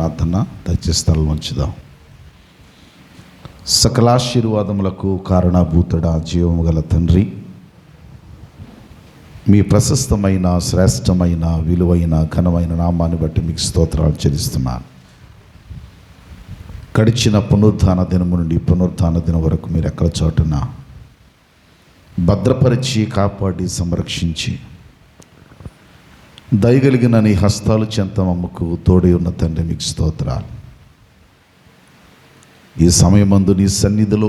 ప్రార్థన దయచేసి స్థలం ఉంచుదాం. సకలాశీర్వాదములకు కారణభూతుడా, జీవము గల తండ్రి, మీ ప్రశస్తమైన, శ్రేష్టమైన, విలువైన, ఘనమైన నామాన్ని బట్టి మీకు స్తోత్రాలు చెల్లిస్తున్నాను. గడిచిన పునరుద్ధాన దినము నుండి పునరుద్ధాన దినం వరకు మీరు ఎక్కడ చోటున భద్రపరిచి, కాపాడి, సంరక్షించి దయగలిగిన నీ హస్తాలు చెంత మమ్మకు తోడై ఉన్న తండ్రి, మీకు స్తోత్రాలు. ఈ సమయమందు నీ సన్నిధిలో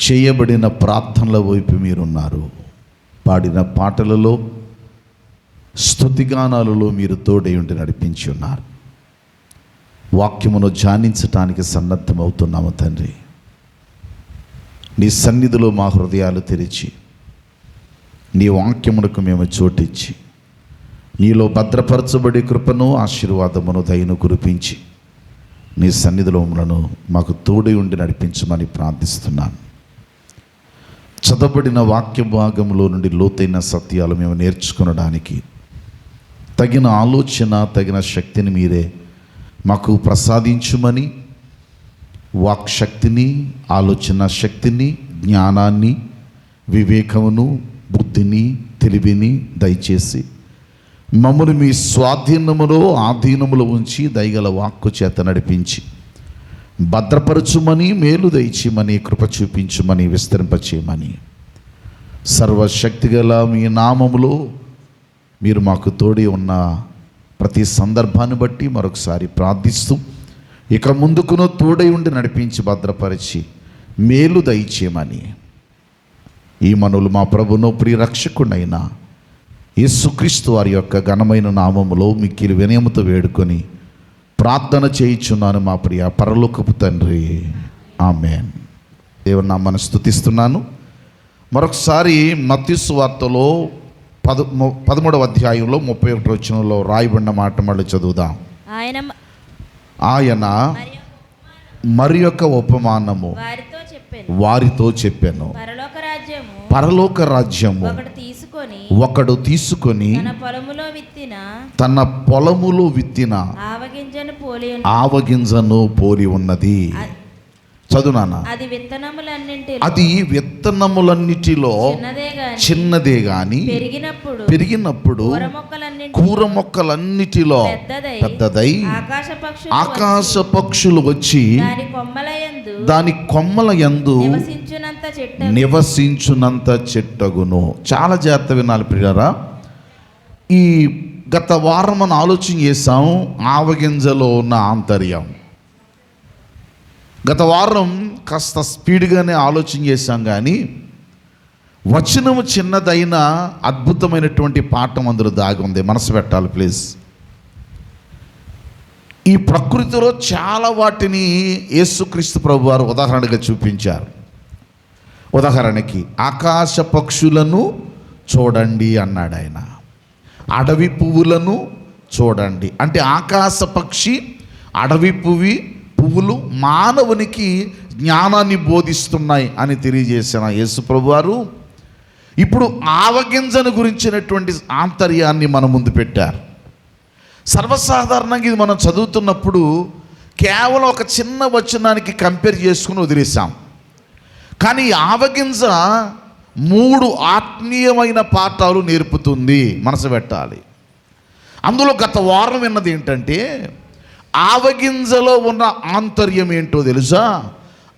చేయబడిన ప్రార్థనల వైపు మీరున్నారు. పాడిన పాటలలో, స్తుతిగానాలలో మీరు తోడై ఉండి నడిపించి ఉన్నారు. వాక్యమును ధ్యానించటానికి సన్నద్ధమవుతున్నాము తండ్రి. నీ సన్నిధిలో మా హృదయాలు తెరిచి నీ వాక్యమునకు మేము చోటిచ్చి నీలో భద్రపరచబడి కృపను, ఆశీర్వాదమును, దయను కురిపించి నీ సన్నిధిలో మమ్మలను మాకు తోడై ఉండి నడిపించమని ప్రార్థిస్తున్నాను. చదవబడిన వాక్య భాగంలో నుండి లోతైన సత్యాలు మేము నేర్చుకునడానికి తగిన ఆలోచన, తగిన శక్తిని మీరే మాకు ప్రసాదించుమని, వాక్శక్తిని, ఆలోచన శక్తిని, జ్ఞానాన్ని, వివేకమును, బుద్ధిని, తెలివిని దయచేసి మమ్మల్ని మీ స్వాధీనములో, ఆధీనములో ఉంచి దయగల వాక్కు చేత నడిపించి భద్రపరచుమని, మేలు దయచేయమని, కృప చూపించుమని, విస్తరింపచేయమని, సర్వశక్తిగల మీ నామములో మీరు మాకు తోడి ఉన్న ప్రతి సందర్భాన్ని బట్టి మరొకసారి ప్రార్థిస్తూ ఇక ముందుకును తోడై ఉండి నడిపించి భద్రపరిచి మేలు దయచేయమని ఈ మనవులు మా ప్రభును ప్రియరక్షకుడైన యేసుక్రీస్తు వారి యొక్క ఘనమైన నామములో మిక్కిలి వినయముతో వేడుకొని ప్రార్థన చేయుచున్నాను మా ప్రియ పరలోకపు తండ్రి, ఆమేన్. దేవుని నామమున స్తుతిస్తున్నాను. మరొకసారి మత్తయి సువార్తలో 13వ అధ్యాయంలో 31వ వచనంలో రాయబడిన మాట మళ్ళీ చదువుదాం. ఆయన మరి యొక్క ఉపమానము వారితో చెప్పాను. పరలోక రాజ్యము ఒకడు తీసుకొని తన పొలములో విత్తిన ఆవగింజను పోలి ఉన్నది. చదువునానా. అది విత్తనములన్నిటిలో చిన్నదే గాని పెరిగినప్పుడు కూర మొక్కలన్నిటిలో పెద్దదై ఆకాశ పక్షులు వచ్చి దాని కొమ్మల యందు నివసించునంత చెట్టగును. చాలా జాగ్రత్త వినాలి ప్రియులారా. ఈ గత వారం మనం ఆలోచన చేసాం ఆవగింజలో ఉన్న ఆంతర్యం. గత వారం కాస్త స్పీడ్గానే ఆలోచన చేశాం, కానీ వచనము చిన్నదైన అద్భుతమైనటువంటి పాఠం అందులో దాగి ఉంది. మనసు పెట్టాలి ప్లీజ్. ఈ ప్రకృతిలో చాలా వాటిని యేసుక్రీస్తు ప్రభు వారు ఉదాహరణగా చూపించారు. ఉదాహరణకి ఆకాశ పక్షులను చూడండి అన్నాడు ఆయన. అడవి పువ్వులను చూడండి అంటే ఆకాశ పక్షి, అడవి పువ్వులు మానవునికి జ్ఞానాన్ని బోధిస్తున్నాయి అని తెలియజేసిన యేసు ప్రభు వారు ఇప్పుడు ఆవగింజను గురించినటువంటి ఆంతర్యాన్ని మన ముందు పెట్టారు. సర్వసాధారణంగా ఇది మనం చదువుతున్నప్పుడు కేవలం ఒక చిన్న వచనానికి కంపేర్ చేసుకుని వదిలేసాం. కానీ ఆవగింజ 3 ఆత్మీయమైన పాఠాలు నేర్పుతుంది. మనసు పెట్టాలి. అందులో గత వారం విన్నది ఏంటంటే ఆవగింజలో ఉన్న ఆంతర్యం ఏంటో తెలుసా?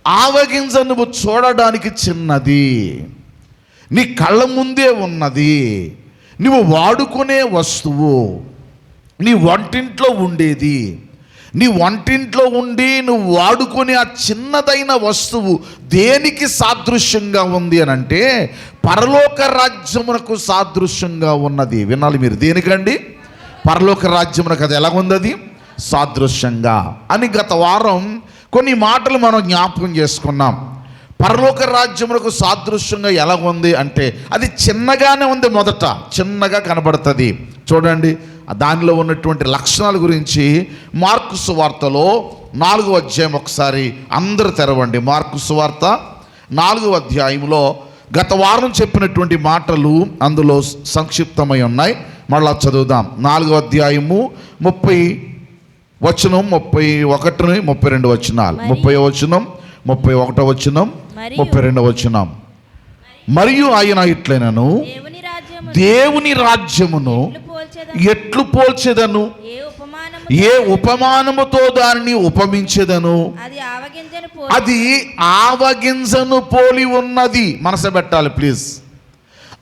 ఆవగింజ నువ్వు చూడడానికి చిన్నది, నీ కళ్ళ ముందే ఉన్నది, నువ్వు వాడుకునే వస్తువు, నీ వంటింట్లో ఉండేది, నీ వంటింట్లో ఉండి నువ్వు వాడుకునే ఆ చిన్నదైన వస్తువు దేనికి సాదృశ్యంగా ఉంది అని అంటే పరలోక రాజ్యమునకు సాదృశ్యంగా ఉన్నది. వినాలి మీరు. దేనికండి? పరలోక రాజ్యమునకు. అది ఎలాగుంది? అది సాదృశ్యంగా అని గత వారం కొన్ని మాటలు మనం జ్ఞాపకం చేసుకున్నాం. పరలోక రాజ్యమునకు సాదృశ్యంగా ఎలాగుంది అంటే అది చిన్నగానే ఉంది. మొదట చిన్నగా కనబడుతుంది. చూడండి దానిలో ఉన్నటువంటి లక్షణాల గురించి మార్కు సువార్తలో 4వ అధ్యాయం ఒకసారి అందరూ తెరవండి. మార్కు సువార్త 4వ అధ్యాయంలో గత వారం చెప్పినటువంటి మాటలు అందులో సంక్షిప్తమై ఉన్నాయి. మళ్ళా చదువుదాం. 4వ అధ్యాయము వచనం 31, 32 వచనాలు. 30వ వచనం, 31వ వచనం, 32వ వచనం. మరియు ఆయన ఇట్లైనను దేవుని రాజ్యమును ఎట్లు పోల్చెదను, ఏ ఉపమానముతో దానిని ఉపమించెదను, అది ఆవగింజను పోలి ఉన్నది. మనసు పెట్టాలి ప్లీజ్.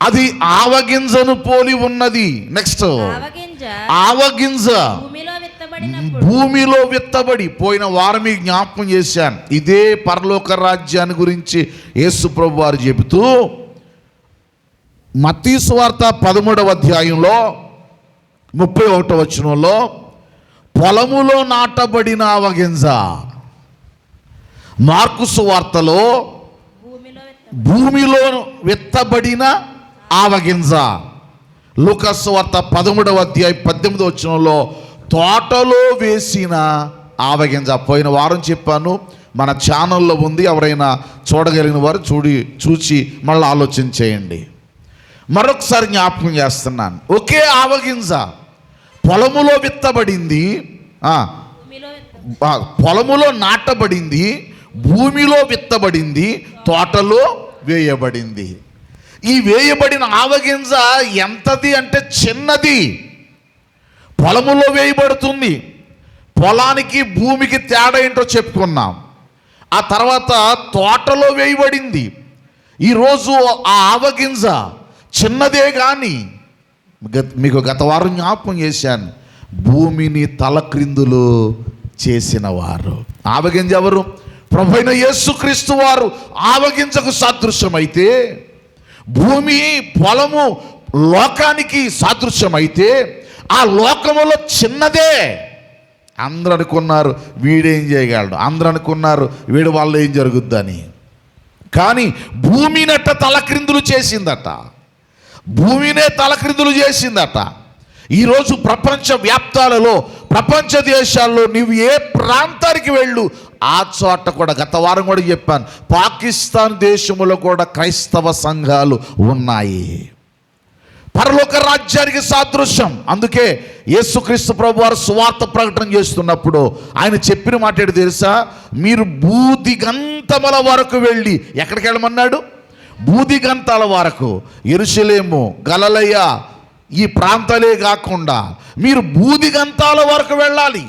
అది ఆవగింజను పోలి ఉన్నది. నెక్స్ట్, ఆవగింజ భూమిలో విత్తబడి. పోయిన వారం మీకు జ్ఞాపకం చేశాను. ఇదే పరలోక రాజ్యాన్ని గురించి యేసు ప్రభు వారు చెబుతూ మత్తయి సువార్త 13వ అధ్యాయంలో 31వ వచనంలో పొలములో నాటబడిన ఆవగింజ, మార్కు సువార్తలో భూమిలో విత్తబడిన ఆవగింజ, లూకా సువార్త 13వ అధ్యాయం 18వ వచనంలో తోటలో వేసిన ఆవగింజ. పోయిన వారం చెప్పాను, మన ఛానల్లో ఉంది. ఎవరైనా చూడగలిగిన వారు చూసి మళ్ళీ ఆలోచన చేయండి. మరొకసారి జ్ఞాపకం చేస్తున్నాను. ఒకే ఆవగింజ పొలములో విత్తబడింది, పొలములో నాటబడింది, భూమిలో విత్తబడింది, తోటలో వేయబడింది. ఈ వేయబడిన ఆవగింజ ఎంతది అంటే చిన్నది. పొలములో వేయబడుతుంది. పొలానికి భూమికి తేడా ఏంటో చెప్పుకున్నాం. ఆ తర్వాత తోటలో వేయబడింది. ఈరోజు ఆ ఆవగింజ చిన్నదే కానీ మీకు గత వారం జ్ఞాపకం చేశాను, భూమిని తలక్రిందులు చేసిన వారు. ఆవగింజ ఎవరు? ప్రభువైన యేసుక్రీస్తు వారు ఆవగింజకు సాదృశ్యమైతే, భూమి పొలము లోకానికి సాదృశ్యమైతే, ఆ లోకములో చిన్నదే. అందరూ అనుకున్నారు వీడేం చేయగలడు, అందరూ అనుకున్నారు వీడి వల్ల ఏం జరుగుద్దని. కానీ భూమినట్ట తలక్రిందులు చేసిందట, భూమినే తలక్రిందులు చేసిందట. ఈరోజు ప్రపంచ వ్యాప్తాలలో, ప్రపంచ దేశాల్లో నీవు ఏ ప్రాంతానికి వెళ్ళు, ఆ చోట కూడా గత వారం కూడా చెప్పాను, పాకిస్తాన్ దేశంలో కూడా క్రైస్తవ సంఘాలు ఉన్నాయి. పరలోక రాజ్యానికి సాదృశ్యం. అందుకే యేసుక్రీస్తు ప్రభు వారు సువార్త ప్రకటన చేస్తున్నప్పుడు ఆయన చెప్పిన మాట ఏంటి తెలుసా? మీరు భూదిగంతముల వరకు వెళ్ళి, ఎక్కడికి వెళ్ళమన్నాడు? భూదిగంతాల వరకు. యెరూషలేము, గలిలయ ఈ ప్రాంతాలే కాకుండా మీరు భూదిగంతాల వరకు వెళ్ళాలి.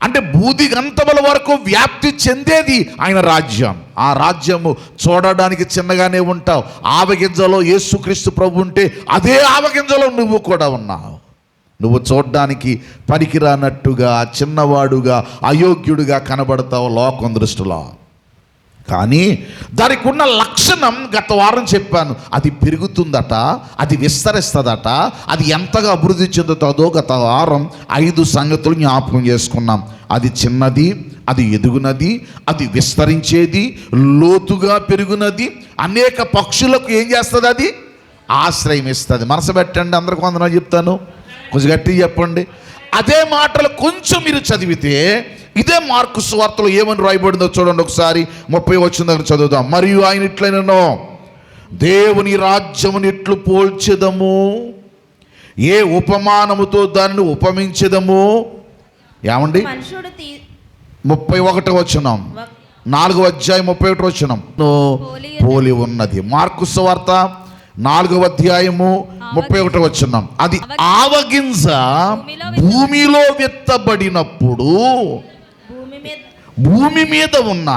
అంటే భూదిగంతముల వరకు వ్యాప్తి చెందేది ఆయన రాజ్యం. ఆ రాజ్యము చూడడానికి చిన్నగానే ఉంటావు. ఆవగింజలో యేసుక్రీస్తు ప్రభు ఉంటే అదే ఆవగింజలో నువ్వు కూడా ఉన్నావు. నువ్వు చూడడానికి పనికిరానట్టుగా, చిన్నవాడుగా, అయోగ్యుడిగా కనబడతావు లోకం దృష్టిలో. కానీ దానికి ఉన్న లక్షణం గత వారం చెప్పాను, అది పెరుగుతుందట, అది విస్తరిస్తుందట. అది ఎంతగా అభివృద్ధి చెందుతుందో గత వారం 5 సంగతులు జ్ఞాపకం చేసుకున్నాం. అది చిన్నది, అది ఎదుగునది, అది విస్తరించేది, లోతుగా పెరుగునది, అనేక పక్షులకు ఏం చేస్తుంది? అది ఆశ్రయం ఇస్తుంది. మనసు పెట్టండి, అందరికి వందనాలు చెప్తాను, కొంచెం గట్టిగా చెప్పండి. అదే మాటలు కొంచెం మీరు చదివితే, ఇదే మార్కు సువార్తలో ఏమని రాయబడిందో చూడండి ఒకసారి. 30 వచ్చిన దగ్గర చదువుదాం. మరియు ఆయన ఇట్లైనను దేవుని రాజ్యమును ఎట్లు పోల్చెదము, ఏ ఉపమానముతో దానిని ఉపమించెదము. ఏమండి? 31వ వచనం, 4వ అధ్యాయం 31వ వచనం పోలి ఉన్నది. మార్కు సువార్త 4వ అధ్యాయము 31వ వచనం. అది ఆవగింజ భూమిలో విత్తబడినప్పుడు భూమి మీద ఉన్న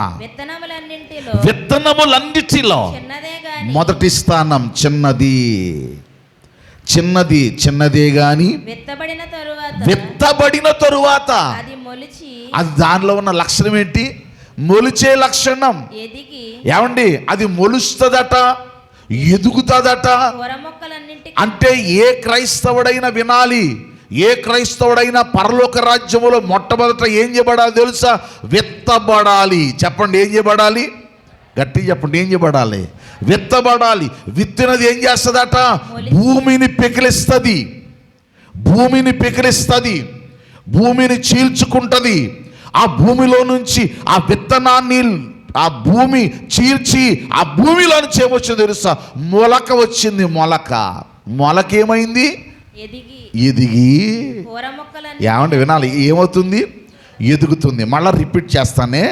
విత్తనములన్నిటిలో మొదటి స్థానం చిన్నది. చిన్నదే గాని విత్తబడిన తరువాత అది దానిలో ఉన్న లక్షణం ఏంటి? మొలిచే లక్షణం. ఏమండి? అది మొలుస్తుందట, ఎదుగుతుందట. అంటే ఏ క్రైస్తవుడైనా వినాలి, ఏ క్రైస్తవుడైనా పరలోక రాజ్యములో మొట్టమొదట ఏం చేయబడాలి తెలుసా? విత్తబడాలి. చెప్పండి, ఏం చేయబడాలి? గట్టి చెప్పండి, ఏం చేయబడాలి? విత్తబడాలి. విత్తినది ఏం చేస్తుందట? భూమిని పెకిలిస్తుంది, భూమిని పెకిలిస్తుంది, భూమిని చీల్చుకుంటుంది. ఆ భూమిలో నుంచి ఆ విత్తనాన్ని ఆ భూమి చీల్చి ఆ భూమిలో నుంచి ఏమొచ్చింది తెలుసా? మొలక వచ్చింది. మొలకేమైంది? ఎదిగి ఏమంటే వినాలి, ఏమవుతుంది? ఎదుగుతుంది. మళ్ళీ రిపీట్ చేస్తానే,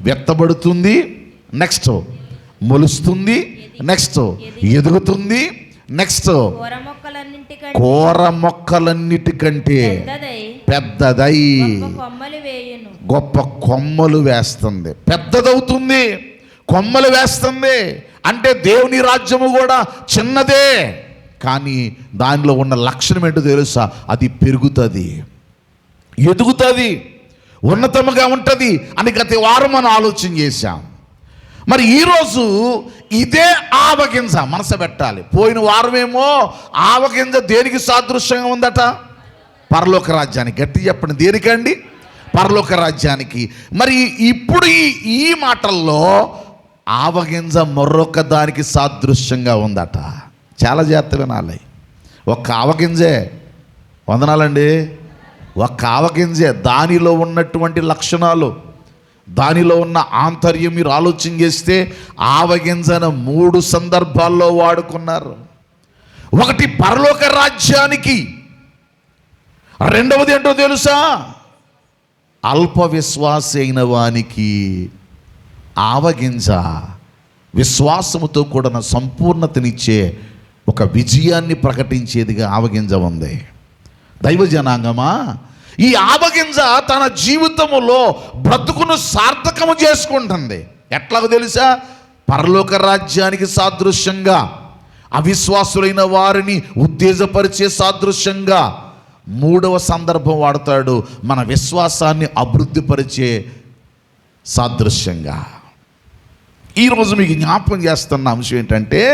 వెత్తబడుతుంది, నెక్స్ట్ మొలుస్తుంది, నెక్స్ట్ ఎదుగుతుంది, నెక్స్ట్ కూర మొక్కలన్నిటికంటే పెద్దదై గొప్ప కొమ్మలు వేస్తుంది. పెద్దదవుతుంది, కొమ్మలు వేస్తుంది. అంటే దేవుని రాజ్యము కూడా చిన్నదే, కానీ దానిలో ఉన్న లక్షణం ఏంటో తెలుసా? అది పెరుగుతుంది, ఎదుగుతుంది, ఉన్నతముగా ఉంటుంది అని గత వారం మనం ఆలోచన చేశాం. మరి ఈరోజు ఇదే ఆవగింజ మనసు పెట్టాలి. పోయిన వారమేమో ఆవగింజ దేనికి సాదృశ్యంగా ఉందట? పరలోక రాజ్యానికి. గట్టి చెప్పండి, దేనికండి? పరలోక రాజ్యానికి. మరి ఇప్పుడు ఈ మాటల్లో ఆవగింజ మరొక దానికి సాదృశ్యంగా ఉందట. చాలా జాగ్రత్త వినాలి. ఒక్క ఆవగింజే, వందనాలండి, ఒక్క ఆవగింజే, దానిలో ఉన్నటువంటి లక్షణాలు, దానిలో ఉన్న ఆంతర్యం మీరు ఆలోచన చేస్తే ఆవగింజను 3 సందర్భాల్లో వాడుకున్నారు. ఒకటి పరలోక రాజ్యానికి, రెండవది ఏంటో తెలుసా? అల్ప విశ్వాసి అయిన వానికి ఆవగింజ విశ్వాసముతో కూడిన సంపూర్ణతనిచ్చే ఒక విజయాన్ని ప్రకటించేదిగా ఆవగింజ ఉంది. దైవ జనాంగమా, ఈ ఆవగింజ తన జీవితములో బ్రతుకును సార్థకము చేసుకుంటుంది. ఎట్లాగో తెలుసా? పరలోక రాజ్యానికి సాదృశ్యంగా, అవిశ్వాసులైన వారిని ఉత్తేజపరిచే సాదృశ్యంగా, 3వ సందర్భం వాడతాడు, మన విశ్వాసాన్ని అభివృద్ధిపరిచే సాదృశ్యంగా. ఈరోజు మీకు జ్ఞాపకం చేస్తున్న అంశం ఏంటంటే,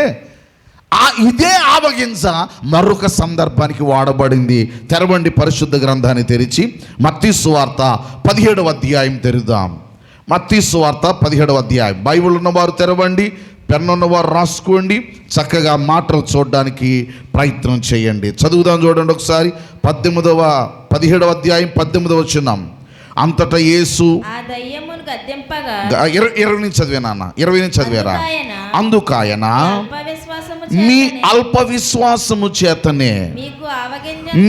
ఇదే ఆవగింజ మరొక సందర్భానికి వాడబడింది. తెరవండి పరిశుద్ధ గ్రంథాన్ని తెరిచి మత్తయి సువార్త 17వ అధ్యాయం తెరుదాం. మత్తయి సువార్త 17వ అధ్యాయం. బైబిల్ ఉన్నవారు తెరవండి, పెన్ను ఉన్నవారు రాసుకోండి, చక్కగా మాటలు చూడడానికి ప్రయత్నం చేయండి. చదువుదాం, చూడండి ఒకసారి. 17వ అధ్యాయం 18వ వచనం. అంతటా యేసు 20 నుంచి చదివే నాన్న, 20 నుంచి చదివారా? అందుకాయన మీ అల్ప విశ్వాసము చేతనే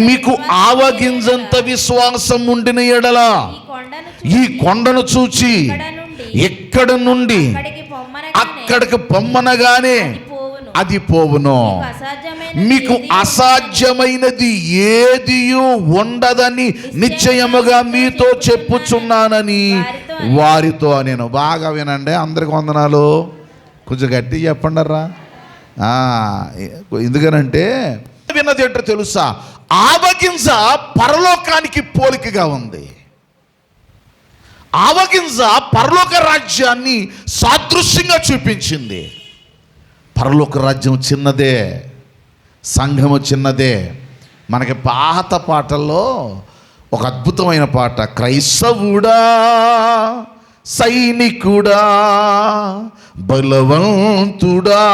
మీకు ఆవగింజంత విశ్వాసం ఉండిన ఎడల ఈ కొండను చూచి ఎక్కడ నుండి అక్కడికి పొమ్మనగానే అది పోవును. మీకు అసాధ్యమైనది ఏదియూ ఉండదని నిశ్చయముగా మీతో చెప్పుచున్నానని వారితో నేను. బాగా వినండి, అందరికి వందనాలు. కొంచెం గట్టి చెప్పండరా. ఎందుకనంటే విన్నది ఏంటో తెలుసా? ఆవగింజ పరలోకానికి పోలికగా ఉంది. ఆవగింజ పరలోక రాజ్యాన్ని సాదృశ్యంగా చూపించింది. పరలోక రాజ్యం చిన్నదే, సంఘము చిన్నదే. మనకి పాత పాటల్లో ఒక అద్భుతమైన పాట, క్రైస్తవుడా సైనికుడా బలవంతుడా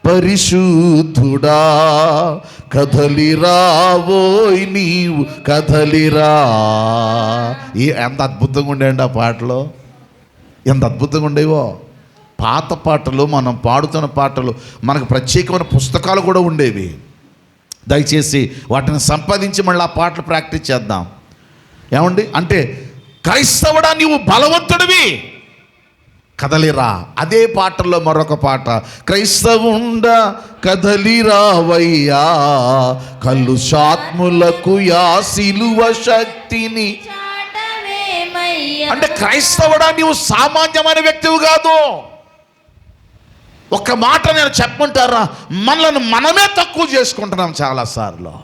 పరిశుద్ధుడా కదలిరావోయ్ నీవు కదలిరా. ఎంత అద్భుతంగా ఉండేయండి ఆ పాటలో, ఎంత అద్భుతంగా ఉండేవో. పాత పాటలు, మనం పాడుతున్న పాటలు, మనకు ప్రత్యేకమైన పుస్తకాలు కూడా ఉండేవి. దయచేసి వాటిని సంపాదించి మళ్ళీ ఆ పాటలు ప్రాక్టీస్ చేద్దాం. ఏమండి అంటే, క్రైస్తవుడా నీవు బలవంతుడివి కదలిరా. అదే పాటల్లో మరొక పాట, క్రైస్తవుండా కదలిరావయ్యా కలుషాత్ములకు యా సిలువ శక్తిని. అంటే క్రైస్తవుడా నీవు సామాన్యమైన వ్యక్తివి కాదు. ఒక్క మాట నేను చెప్పమంటారా, మనల్ని మనమే తక్కువ చేసుకుంటున్నాం. చాలాసార్లు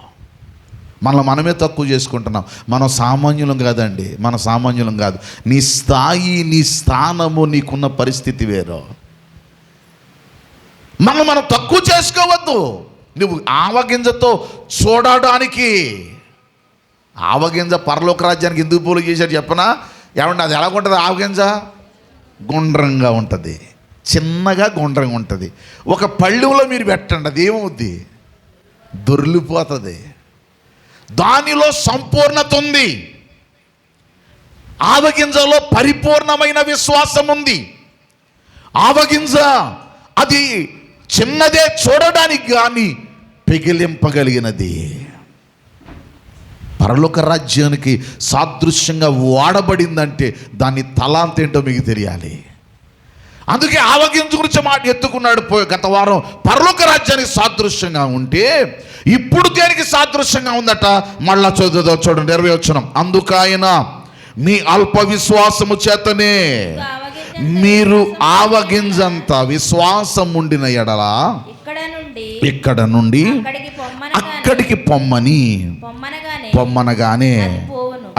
మనమే తక్కువ చేసుకుంటున్నాం. మనం సామాన్యులం కాదండి, మన సామాన్యులం కాదు. నీ స్థాయి, నీ స్థానము, నీకున్న పరిస్థితి వేరు. మనం తక్కువ చేసుకోవద్దు. నువ్వు ఆవగింజతో చూడడానికి, ఆవగింజ పరలోక రాజ్యానికి ఎందుకు పోలి చేశాడు చెప్పనా? ఏమంటే అది ఎలాగుంటుంది? ఆవగింజ గుండ్రంగా ఉంటుంది, చిన్నగా గుండ్రంగా ఉంటుంది. ఒక పళ్ళెంలో మీరు పెట్టండి, అది ఏమవుద్ది? దొర్లిపోతుంది. దానిలో సంపూర్ణత ఉంది. ఆవగింజలో పరిపూర్ణమైన విశ్వాసం ఉంది. ఆవగింజ అది చిన్నదే చూడడానికి కానీ పిగిలింపగలిగినది. పరలోక రాజ్యానికి సాదృశ్యంగా వాడబడిందంటే దాని తలాంత ఏంటో మీకు తెలియాలి. అందుకే ఆవగింజ గురించి మాట ఎత్తుకున్నాడు గత వారం. పరలోక రాజ్యానికి సాదృశ్యంగా ఉంటే ఇప్పుడు దేనికి సాదృశ్యంగా ఉందట? మళ్ళా చూడండి 20వ వచనం. అందుకైన మీ అల్ప విశ్వాసము చేతనే మీరు ఆవగింజంత విశ్వాసం ఉండిన ఎడల ఇక్కడ నుండి అక్కడికి పొమ్మనగానే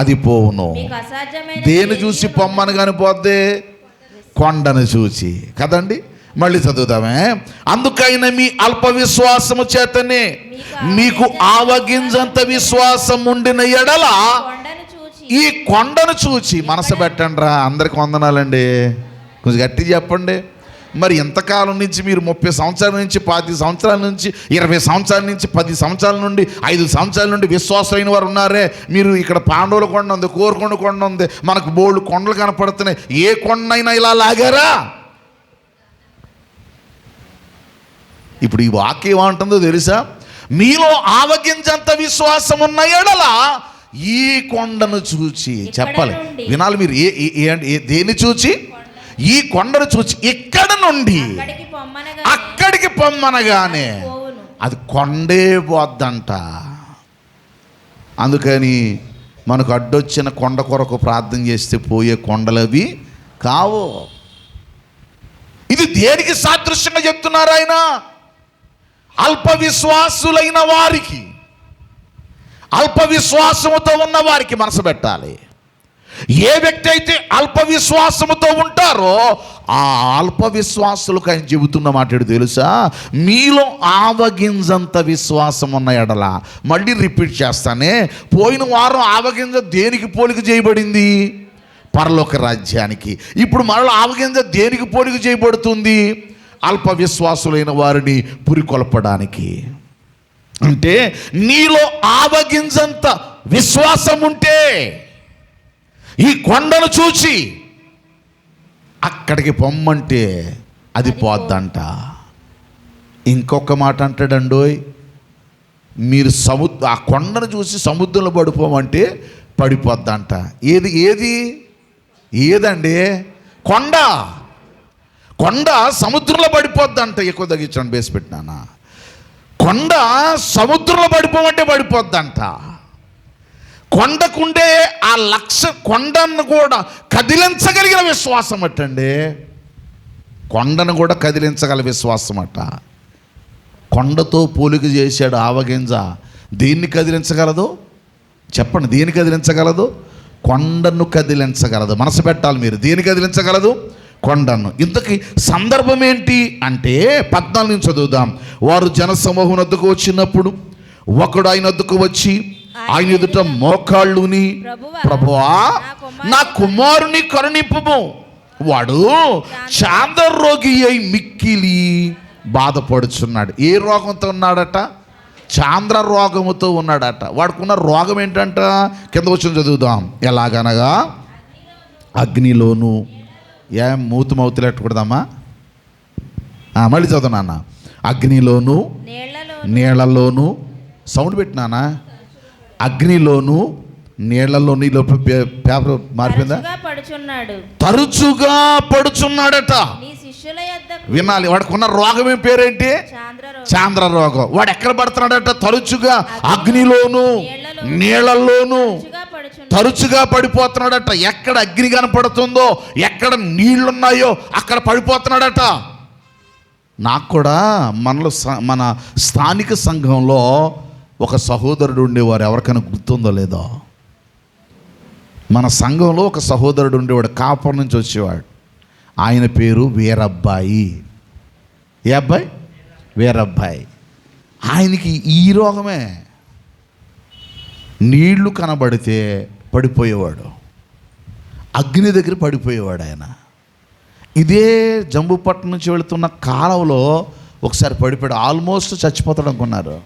అది పోవును. దేని చూసి పొమ్మనగానే పోద్దే? కొండను చూసి కదండి. మళ్ళీ చదువుదామే. అందుకైనా మీ అల్ప విశ్వాసము చేతనే మీకు ఆవగింజంత విశ్వాసం ఉండిన ఎడల ఈ కొండను చూచి మనసు పెట్టండి రా. అందరికి వందనాలండి. కొంచెం గట్టి చెప్పండి. మరి ఎంతకాలం నుంచి మీరు 30 సంవత్సరాల నుంచి 25 సంవత్సరాల నుంచి 20 సంవత్సరాల నుంచి 10 సంవత్సరాల నుండి 5 సంవత్సరాల నుండి విశ్వాసమైన వారు ఉన్నారే. మీరు ఇక్కడ పాండవుల కొండ ఉంది, కోరుకొండ కొండ ఉంది, మనకు బోల్డ్ కొండలు కనపడుతున్నాయి. ఏ కొండైనా ఇలా లాగారా? ఇప్పుడు ఈ వాక్యం ఏమంటుందో తెలుసా? మీలో ఆవగింజంత విశ్వాసం ఉన్న ఎడల ఈ కొండను చూచి చెప్పాలి. వినాలి మీరు. దేన్ని చూచి? ఈ కొండను చూచి ఇక్కడ నుండి అక్కడికి పొమ్మనగానే అది కొండే పోద్దంట. అందుకని మనకు అడ్డొచ్చిన కొండ కొరకు ప్రార్థన చేస్తే పోయే కొండలవి కావు. ఇది దేనికి సాదృశ్యంగా చెప్తున్నారు ఆయన? అల్ప విశ్వాసులైన వారికి, అల్ప విశ్వాసముతో ఉన్న వారికి మనసు పెట్టాలి. ఏ వ్యక్తి అయితే అల్ప విశ్వాసముతో ఉంటారో ఆ అల్ప విశ్వాసులకు ఆయన చెబుతున్న మాట తెలుసా? మీలో ఆవగింజంత విశ్వాసం ఉన్న ఎడల. మళ్ళీ రిపీట్ చేస్తానే. పోయిన వారం ఆవగింజ దేనికి పోలిక చేయబడింది? పరలోక రాజ్యానికి. ఇప్పుడు మరలా ఆవగింజ దేనికి పోలిక చేయబడుతుంది? అల్ప విశ్వాసులైన వారిని పురికొల్పడానికి. అంటే నీలో ఆవగింజంత విశ్వాసం ఉంటే ఈ కొండను చూచి అక్కడికి పొమ్మంటే అది పోద్దంట. ఇంకొక మాట అంటాడండోయ్, మీరు ఆ కొండను చూసి సముద్రంలో పడిపోమంటే పడిపోద్దంట. ఏదండి? కొండ సముద్రంలో పడిపోద్దంట. ఎక్కువ తగ్గించండి, బేసి పెట్టినానా. కొండ సముద్రంలో పడిపోమంటే పడిపోద్దంట. కొండకుండే ఆ కొండను కూడా కదిలించగలిగిన విశ్వాసం అట్టండి. కొండను కూడా కదిలించగల విశ్వాసం అట్ట. కొండతో పోలిక చేశాడు ఆవగింజ. దేన్ని కదిలించగలదు చెప్పండి? దేన్ని కదిలించగలదు? కొండను కదిలించగలదు. మనసు పెట్టాలి మీరు. దేన్ని కదిలించగలదు? కొండను. ఇంతకీ సందర్భం ఏంటి అంటే 14 నుంచి చదువుదాం. వారు జనసమూహం వద్దకు వచ్చినప్పుడు ఒకడు ఆయన వద్దకు వచ్చి ఆయన ఎదుట మోకాళ్ళుని, ప్రభువా నా కుమారుని కరుణింపుము, వాడు చాంద్ర రోగి అయి మిక్కిలి బాధపడుచున్నాడు. ఏ రోగంతో ఉన్నాడట? చాంద్ర రోగముతో ఉన్నాడట. వాడుకున్న రోగం ఏంటంట? కింద వచ్చి చదువుదాం. ఎలాగనగా అగ్నిలోను. మౌతులు ఎట్టకూడదమ్మా. మళ్ళీ చదువు నాన్న. అగ్నిలోను నీళ్లలోను. సౌండ్ పెట్టినానా? అగ్నిలోను నీళ్లలోను. పేపర్ మారిపోయిందా? తరచుగా పడుచున్నాడట. వినాలి. వాడుకున్న రోగం ఏం పేరేంటి? చాంద్ర రోగం. వాడు ఎక్కడ పడుతున్నాడట? తరచుగా అగ్నిలోను నీళ్లలోను తరచుగా పడిపోతున్నాడట. ఎక్కడ అగ్ని కనపడుతుందో, ఎక్కడ నీళ్లున్నాయో అక్కడ పడిపోతున్నాడట. నాకు కూడా మన స్థానిక సంఘంలో ఒక సహోదరుడు ఉండేవారు. ఎవరికైనా గుర్తుందో లేదో? మన సంఘంలో ఒక సహోదరుడు ఉండేవాడు. కాపురం నుంచి వచ్చేవాడు. ఆయన పేరు వీరబ్బాయి. ఏ అబ్బాయి? వీరబ్బాయి. ఆయనకి ఈ రోగమే. నీళ్లు కనబడితే పడిపోయేవాడు. అగ్ని దగ్గర పడిపోయేవాడు ఆయన. ఇదే జంబుపట్నం నుంచి వెళుతున్న కాలంలో ఒకసారి పడిపోయాడు. ఆల్మోస్ట్ చచ్చిపోతాడు అనుకున్నారు.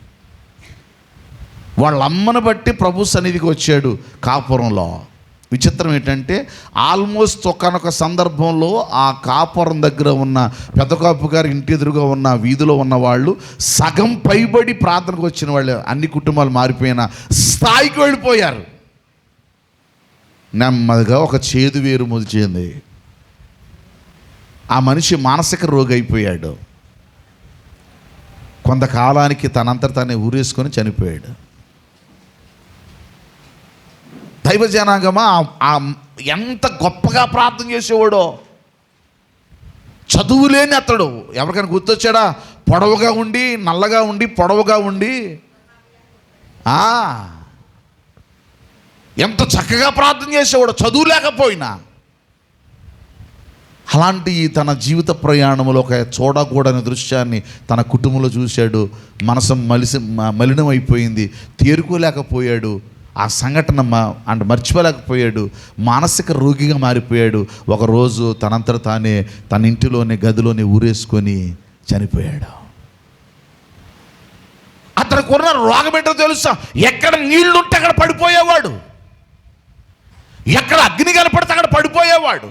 వాళ్ళ అమ్మను బట్టి ప్రభు సన్నిధికి వచ్చాడు కాపురంలో. విచిత్రం ఏంటంటే ఆల్మోస్ట్ ఒకానొక సందర్భంలో ఆ కాపురం దగ్గర ఉన్న పెద్ద కాపు గారి ఇంటి ఎదురుగా ఉన్న వీధిలో ఉన్న వాళ్ళు సగం పైబడి ప్రార్థనకు వచ్చిన వాళ్ళు అన్ని కుటుంబాలు మారిపోయిన స్థాయికి వెళ్ళిపోయారు. నెమ్మదిగా ఒక చేదు వేరు మొలిచింది. ఆ మనిషి మానసిక రోగి అయిపోయాడు. కొంతకాలానికి తనంతట తానే ఊరేసుకొని చనిపోయాడు. దైవ జనాంగమా ఎంత గొప్పగా ప్రార్థన చేసేవాడో. చదువు లేని అతడు ఎవరికైనా గుర్తొచ్చాడా? పొడవుగా ఉండి, నల్లగా ఉండి, పొడవుగా ఉండి ఎంత చక్కగా ప్రార్థన చేసేవాడు చదువు లేకపోయినా. అలాంటి తన జీవిత ప్రయాణంలో ఒక చూడకూడని దృశ్యాన్ని తన కుటుంబంలో చూశాడు. మనసు మలినమైపోయింది, తేరుకోలేకపోయాడు. ఆ సంఘటన అంటే మర్చిపోలేకపోయాడు. మానసిక రోగిగా మారిపోయాడు. ఒకరోజు తనంతట తానే తన ఇంటిలోనే గదిలోనే ఊరేసుకొని చనిపోయాడు. అతనికి ఉన్న రోగం ఏంటో తెలుసా? ఎక్కడ నీళ్లుంటే అక్కడ పడిపోయేవాడు, ఎక్కడ అగ్ని కనపడితే అక్కడ పడిపోయేవాడు.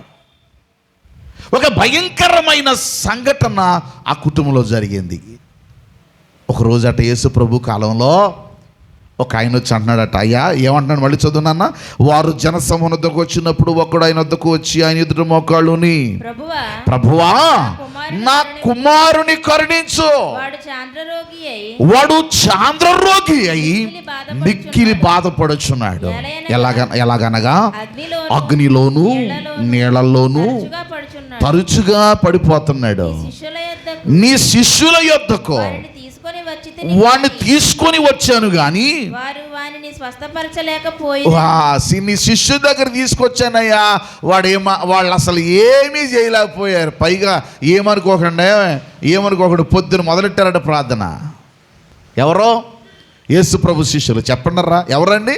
ఒక భయంకరమైన సంఘటన ఆ కుటుంబంలో జరిగింది. ఒకరోజు అట యేసు ప్రభు కాలంలో ఒక ఆయన వచ్చి అంటున్నాడట, అయ్యా ఏమంటున్నాడు మళ్ళీ చదువునన్నా, వారు జనసమూహం వద్దకు వచ్చినప్పుడు ఒకడు ఆయన వద్దకు వచ్చి ఆయన ఎదుట మోకాళ్ళుని, ప్రభువా నా కుమారుని కరుణించు, వాడు చాంద్రరోగి అయి మిక్కిలి బాధపడుచున్నాడు. ఎలాగనగా అగ్నిలోను నీళ్లలోను తరచుగా పడిపోతున్నాడు. నీ శిష్యుల యొద్దకు వాడిని తీసుకొని వచ్చాను కానీ నీ శిష్యు దగ్గర తీసుకొచ్చానయ్యా, వాళ్ళు అసలు ఏమీ చేయలేకపోయారు. పైగా ఏమనుకోకుండా పొద్దున మొదలెట్టారట ప్రార్థన. ఎవరో యేసు ప్రభు శిష్యులు. చెప్పండిరా ఎవరండి?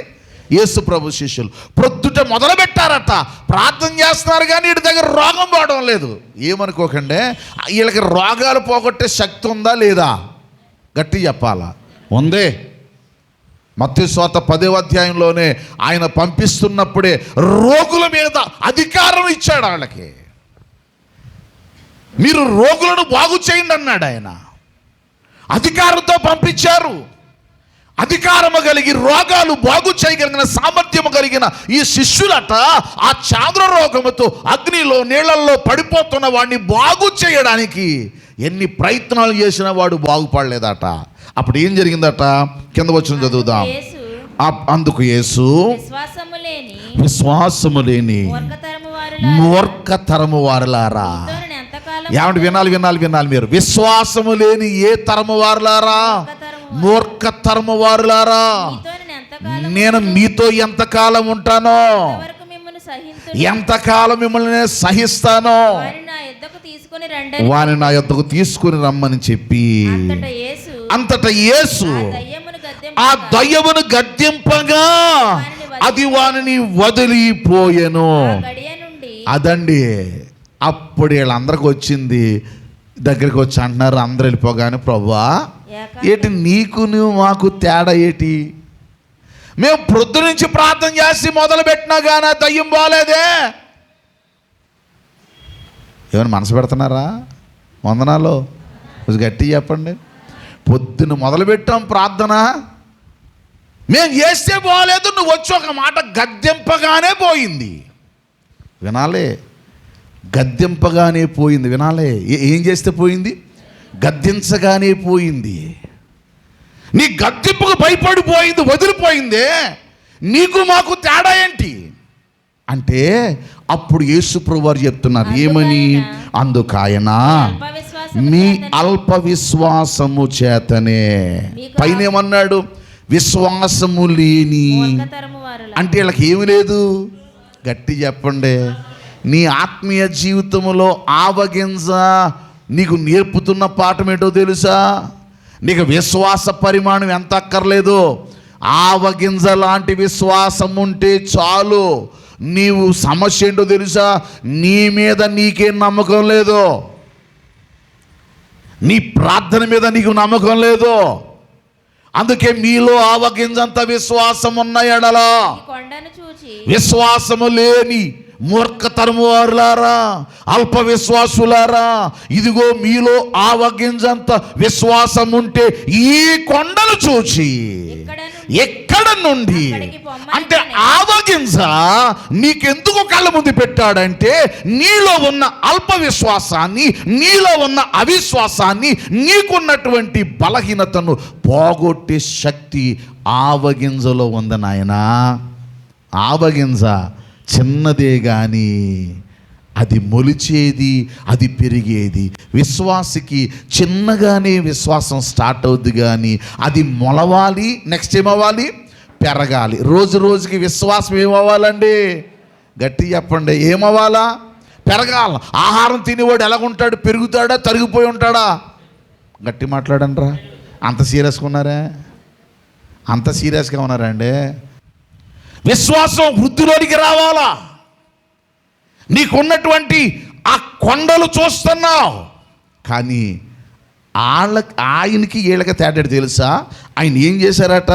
యేసు ప్రభు శిష్యులు ప్రొద్దుట మొదలు పెట్టారట, ప్రార్థన చేస్తున్నారు కానీ వీడి దగ్గర రోగం పోవడం లేదు. ఏమనుకోకండి, వీళ్ళకి రోగాలు పోగొట్టే శక్తి ఉందా లేదా? గట్టి చెప్పాలా? ఉందే. మత్తయి సువార్త 10వ అధ్యాయంలోనే ఆయన పంపిస్తున్నప్పుడే రోగుల మీద అధికారం ఇచ్చాడు. వాళ్ళకి మీరు రోగులను బాగు చేయండి అన్నాడు ఆయన. అధికారంతో పంపించారు. అధికారము కలిగి రోగాలు బాగు చేయగలిగిన సామర్థ్యము కలిగిన ఈ శిష్యులట ఆ చాంద్ర రోగముతో అగ్నిలో నీళ్లలో పడిపోతున్న వాడిని బాగు చేయడానికి ఎన్ని ప్రయత్నాలు చేసినా వాడు బాగుపడలేదట. అప్పుడు ఏం జరిగిందట? కింద వచ్చిన చదువుదాం. అందుకు యేసు విశ్వాసము లేని మూర్ఖతరము వారులారా, ఏమంటే వినాలి మీరు, విశ్వాసము లేని ఏ తరము వారులారా, మూర్ఖతరము వారులారా, నేను మీతో ఎంతకాలం ఉంటానో, ఎంతకాలం మిమ్మల్ని నేను సహిస్తానో, వారిని నా యొద్దకు తీసుకుని రమ్మని చెప్పి అంతటా యేసు ఆ దయ్యమును గద్దింపగా అది వానిని వదిలిపోయెను. అదండి. అప్పుడు వీళ్ళందరికి వచ్చింది, దగ్గరికి వచ్చి అంటున్నారు. అందరు వెళ్ళిపోగానే, ప్రభువా ఏంటి నీకు నువ్వు మాకు తేడా ఏంటి? మేము ప్రొద్దు నుంచి ప్రార్థన చేసి మొదలు పెట్టినా కానీ దయ్యం బాలేదే. ఏమైనా మనసు పెడుతున్నారా? వందనాలు కొంచెం గట్టి చెప్పండి. పొద్దున్న మొదలుపెట్టాం ప్రార్థన, మేము చేస్తే పోలేదు, నువ్వు వచ్చి ఒక మాట గద్దెంపగానే పోయింది. వినాలే, గద్దెంపగానే పోయింది. వినాలే, ఏం చేస్తే పోయింది? గద్దించగానే పోయింది. నీ గద్దెంపుకు భయపడిపోయింది, వదిలిపోయిందే. నీకు మాకు తేడా ఏంటి అంటే అప్పుడు యేసు ప్రభువు వారు చెప్తున్నారు ఏమని? అందుకాయన మీ అల్ప విశ్వాసము చేతనే. పైన ఏమన్నాడు? విశ్వాసము లేని. అంటే వీళ్ళకి ఏమి లేదు? గట్టి చెప్పండి. నీ ఆత్మీయ జీవితంలో ఆవగింజ నీకు నేర్పుతున్న పాఠం ఏంటో తెలుసా? నీకు విశ్వాస పరిమాణం ఎంత అక్కర్లేదు, ఆవగింజ లాంటి విశ్వాసం ఉంటే చాలు. నీవు సమస్య ఏంటో తెలుసా? నీ మీద నీకేం నమ్మకం లేదు, నీ ప్రార్థన మీద నీకు నమ్మకం లేదు. అందుకే మీలో ఆవగింజంత విశ్వాసం ఉన్న ఎడల కొండను చూచి విశ్వాసము లేని మూర్ఖతరము వారులారా, అల్ప విశ్వాసులారా, ఇదిగో మీలో ఆవగింజంత విశ్వాసం ఉంటే ఈ కొండను చూచి ఎక్కడ నుండి, అంటే ఆవగింజ నీకెందుకు కళ్ళ ముందు పెట్టాడంటే నీలో ఉన్న అల్ప విశ్వాసాన్ని, నీలో ఉన్న అవిశ్వాసాన్ని, నీకున్నటువంటి బలహీనతను పోగొట్టే శక్తి ఆవగింజలో ఉంది నాయనా. ఆవగింజ చిన్నదే కానీ అది మొలిచేది, అది పెరిగేది. విశ్వాసికి చిన్నగానే విశ్వాసం స్టార్ట్ అవుద్ది కానీ అది మొలవాలి, నెక్స్ట్ ఏమవ్వాలి, పెరగాలి. రోజు రోజుకి విశ్వాసం ఏమవ్వాలండి? గట్టి చెప్పండి, ఏమవ్వాలా? పెరగాల. ఆహారం తినేవాడు ఎలాగుంటాడు? పెరుగుతాడా, తరిగిపోయి ఉంటాడా? గట్టి మాట్లాడండిరా. అంత సీరియస్గా ఉన్నారా? అంత సీరియస్గా ఉన్నారా అండి? విశ్వాసం వృద్ధిలోనికి రావాలా. నీకున్నటువంటి ఆ కొండలు చూస్తున్నావు కానీ ఆయనకి వీళ్ళకి తేడా తెలుసా? ఆయన ఏం చేశారట?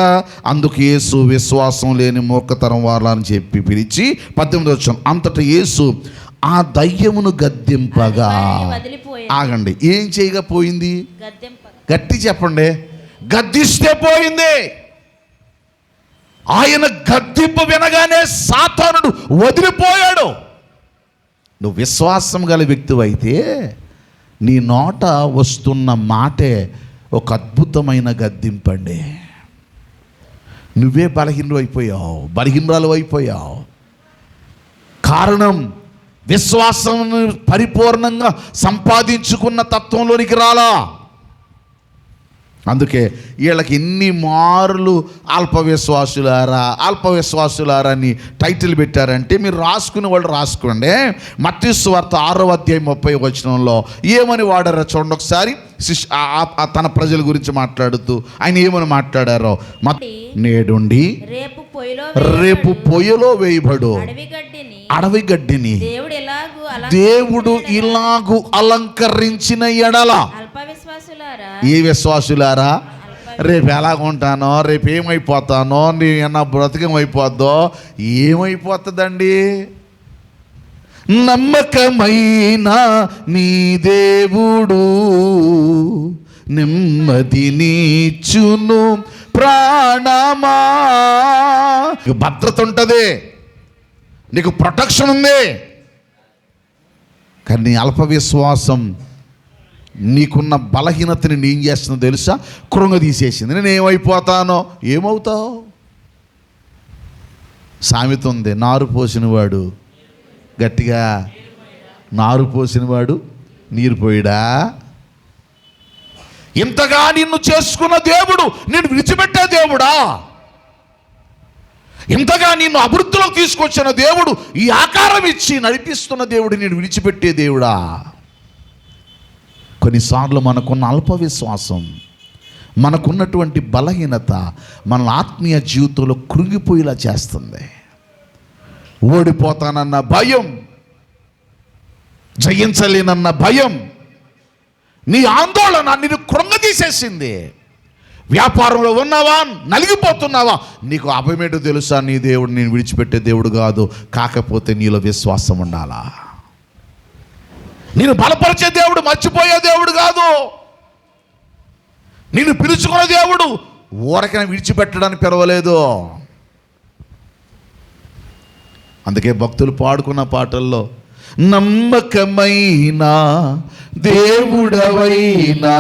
అందుకు యేసు విశ్వాసం లేని మూర్ఖతరం వాళ్ళని చెప్పి పిలిచి 18వ వచనం, అంతటా యేసు ఆ దయ్యమును గద్దింపగా, ఆగండి, ఏం చేయగా పోయింది? గట్టి చెప్పండి, గద్దిస్తే పోయింది. ఆయన గద్దింపు వినగానే సాతానుడు వదిలిపోయాడు. నువ్వు విశ్వాసం గల వ్యక్తివైతే నీ నోట వస్తున్న మాటే ఒక అద్భుతమైన గద్దింపండి. నువ్వే బలహీనరాలు అయిపోయావు. కారణం విశ్వాసం పరిపూర్ణంగా సంపాదించుకున్న తత్వంలోనికి రాలా. అందుకే వీళ్ళకి ఎన్ని మార్లు అల్ప విశ్వాసులారా అని టైటిల్ పెట్టారంటే మీరు రాసుకునే వాళ్ళు రాసుకోండి. మత్తయి సువార్త 6వ అధ్యాయం 30వ వచనంలో ఏమని వాడారో చూడండి ఒకసారి. తన ప్రజల గురించి మాట్లాడుతూ ఆయన ఏమని మాట్లాడారో, నేడుండి రేపు పొయ్యిలో వేయబడు అడవి గడ్డిని దేవుడు ఇలాగు అలంకరించిన ఎడల, ఈ విశ్వాసులారా, రేపు ఎలాగుంటానో, రేపు ఏమైపోతానో, నా బ్రతకమైపోద్దో, ఏమైపోతుందండి? నమ్మకమైన నీ దేవుడు నెమ్మదినిచ్చును ప్రాణమా. నీకు భద్రత ఉంటుంది, నీకు ప్రొటెక్షన్ ఉంది. కానీ నీ అల్ప విశ్వాసం నీకున్న బలహీనతని నేను చేస్తుందో తెలుసా? కృంగదీసేసింది. నేను ఏమైపోతానో. ఏమవుతావు? సామెత ఉంది, నారు పోసినవాడు, గట్టిగా, నారు పోసినవాడు నీరు పోయిడా. ఇంతగా నిన్ను చేసుకున్న దేవుడు నేను విడిచిపెట్టే దేవుడా? ఇంతగా నిన్ను అభివృద్ధిలోకి తీసుకొచ్చిన దేవుడు, ఈ ఆకారం ఇచ్చి నడిపిస్తున్న దేవుడు నేను విడిచిపెట్టే దేవుడా? కొన్నిసార్లు మనకున్న అల్ప విశ్వాసం, మనకున్నటువంటి బలహీనత మన ఆత్మీయ జీవితంలో కృంగిపోయేలా చేస్తుంది. ఓడిపోతానన్న భయం, జయించలేనన్న భయం, నీ ఆందోళన నిన్ను కృంగదీసేసింది. వ్యాపారంలో ఉన్నావా, నలిగిపోతున్నావా, నీకు అభయమేంటో తెలుసా? నీ దేవుడు నేను విడిచిపెట్టే దేవుడు కాదు, కాకపోతే నీలో విశ్వాసం ఉండాలా. నేను బలపరిచే దేవుడు మర్చిపోయే దేవుడు కాదు. నిన్ను పిలుచుకున్న దేవుడు ఊరకనే విడిచిపెట్టడానికి పిలవలేదు. అందుకే భక్తులు పాడుకున్న పాటల్లో, నమ్మకమైన దేవుడవైనా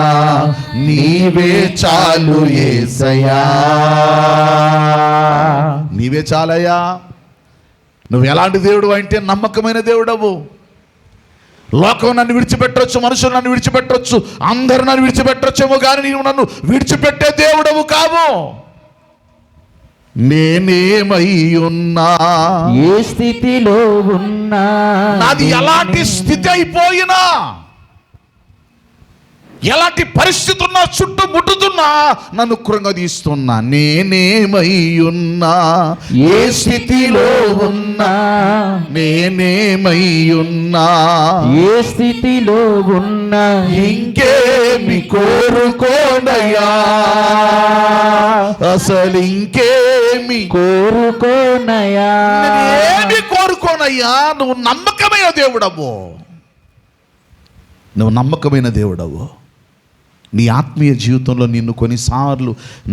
నీవే చాలు యేసయ్యా, నీవే చాలయ్యా. నువ్వు ఎలాంటి దేవుడు అంటే నమ్మకమైన దేవుడవు. లోకం నన్ను విడిచిపెట్టవచ్చు, మనుషులు నన్ను విడిచిపెట్టవచ్చు, అందరూ నన్ను విడిచిపెట్టొచ్చేమో కానీ నీవు నన్ను విడిచిపెట్టే దేవుడవు కావు. నేనేమై ఉన్నా, ఏ స్థితిలో ఉన్నా, నాది ఎలాంటి స్థితి అయిపోయినా ఎలాంటి పరిస్థితి ఉన్నా చుట్టూ ముట్టుతున్నా నన్ను కృంగదీస్తున్నా. నేనేమై ఉన్నా, ఏ స్థితిలో ఉన్నా, నేనేమై ఉన్నా, ఏ స్థితిలో ఉన్నా, ఇంకేమి కోరుకోనయ్యా, అసలు ఇంకేమి కోరుకోనయా, ఏమి కోరుకోనయ్యా. నువ్వు నమ్మకమైన దేవుడవు, నువ్వు నమ్మకమైన దేవుడవు. నీ ఆత్మీయ జీవితంలో నిన్ను కొన్నిసార్లు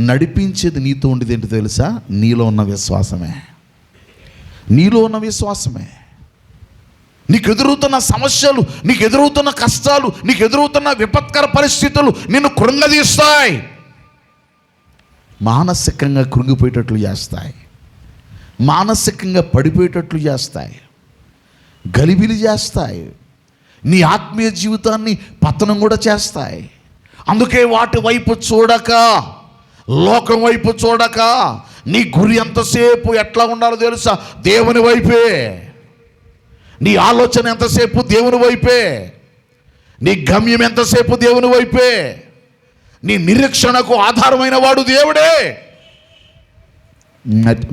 నడిపించేది నీతో ఉండేది ఏంటో తెలుసా? నీలో ఉన్న విశ్వాసమే. నీలో ఉన్న విశ్వాసమే. నీకు ఎదురవుతున్న సమస్యలు, నీకు ఎదురవుతున్న కష్టాలు, నీకు ఎదురవుతున్న విపత్కర పరిస్థితులు నిన్ను కృంగదీస్తాయి, మానసికంగా కృంగిపోయేటట్లు చేస్తాయి, మానసికంగా పడిపోయేటట్లు చేస్తాయి, గలిబిలి చేస్తాయి, నీ ఆత్మీయ జీవితాన్ని పతనం కూడా చేస్తాయి. అందుకే వాటి వైపు చూడక, లోకం వైపు చూడక, నీ గురి ఎంతసేపు ఎట్లా ఉండాలో తెలుసా? దేవుని వైపే. నీ ఆలోచన ఎంతసేపు దేవుని వైపే, నీ గమ్యం ఎంతసేపు దేవుని వైపే, నీ నిరీక్షణకు ఆధారమైన వాడు దేవుడే.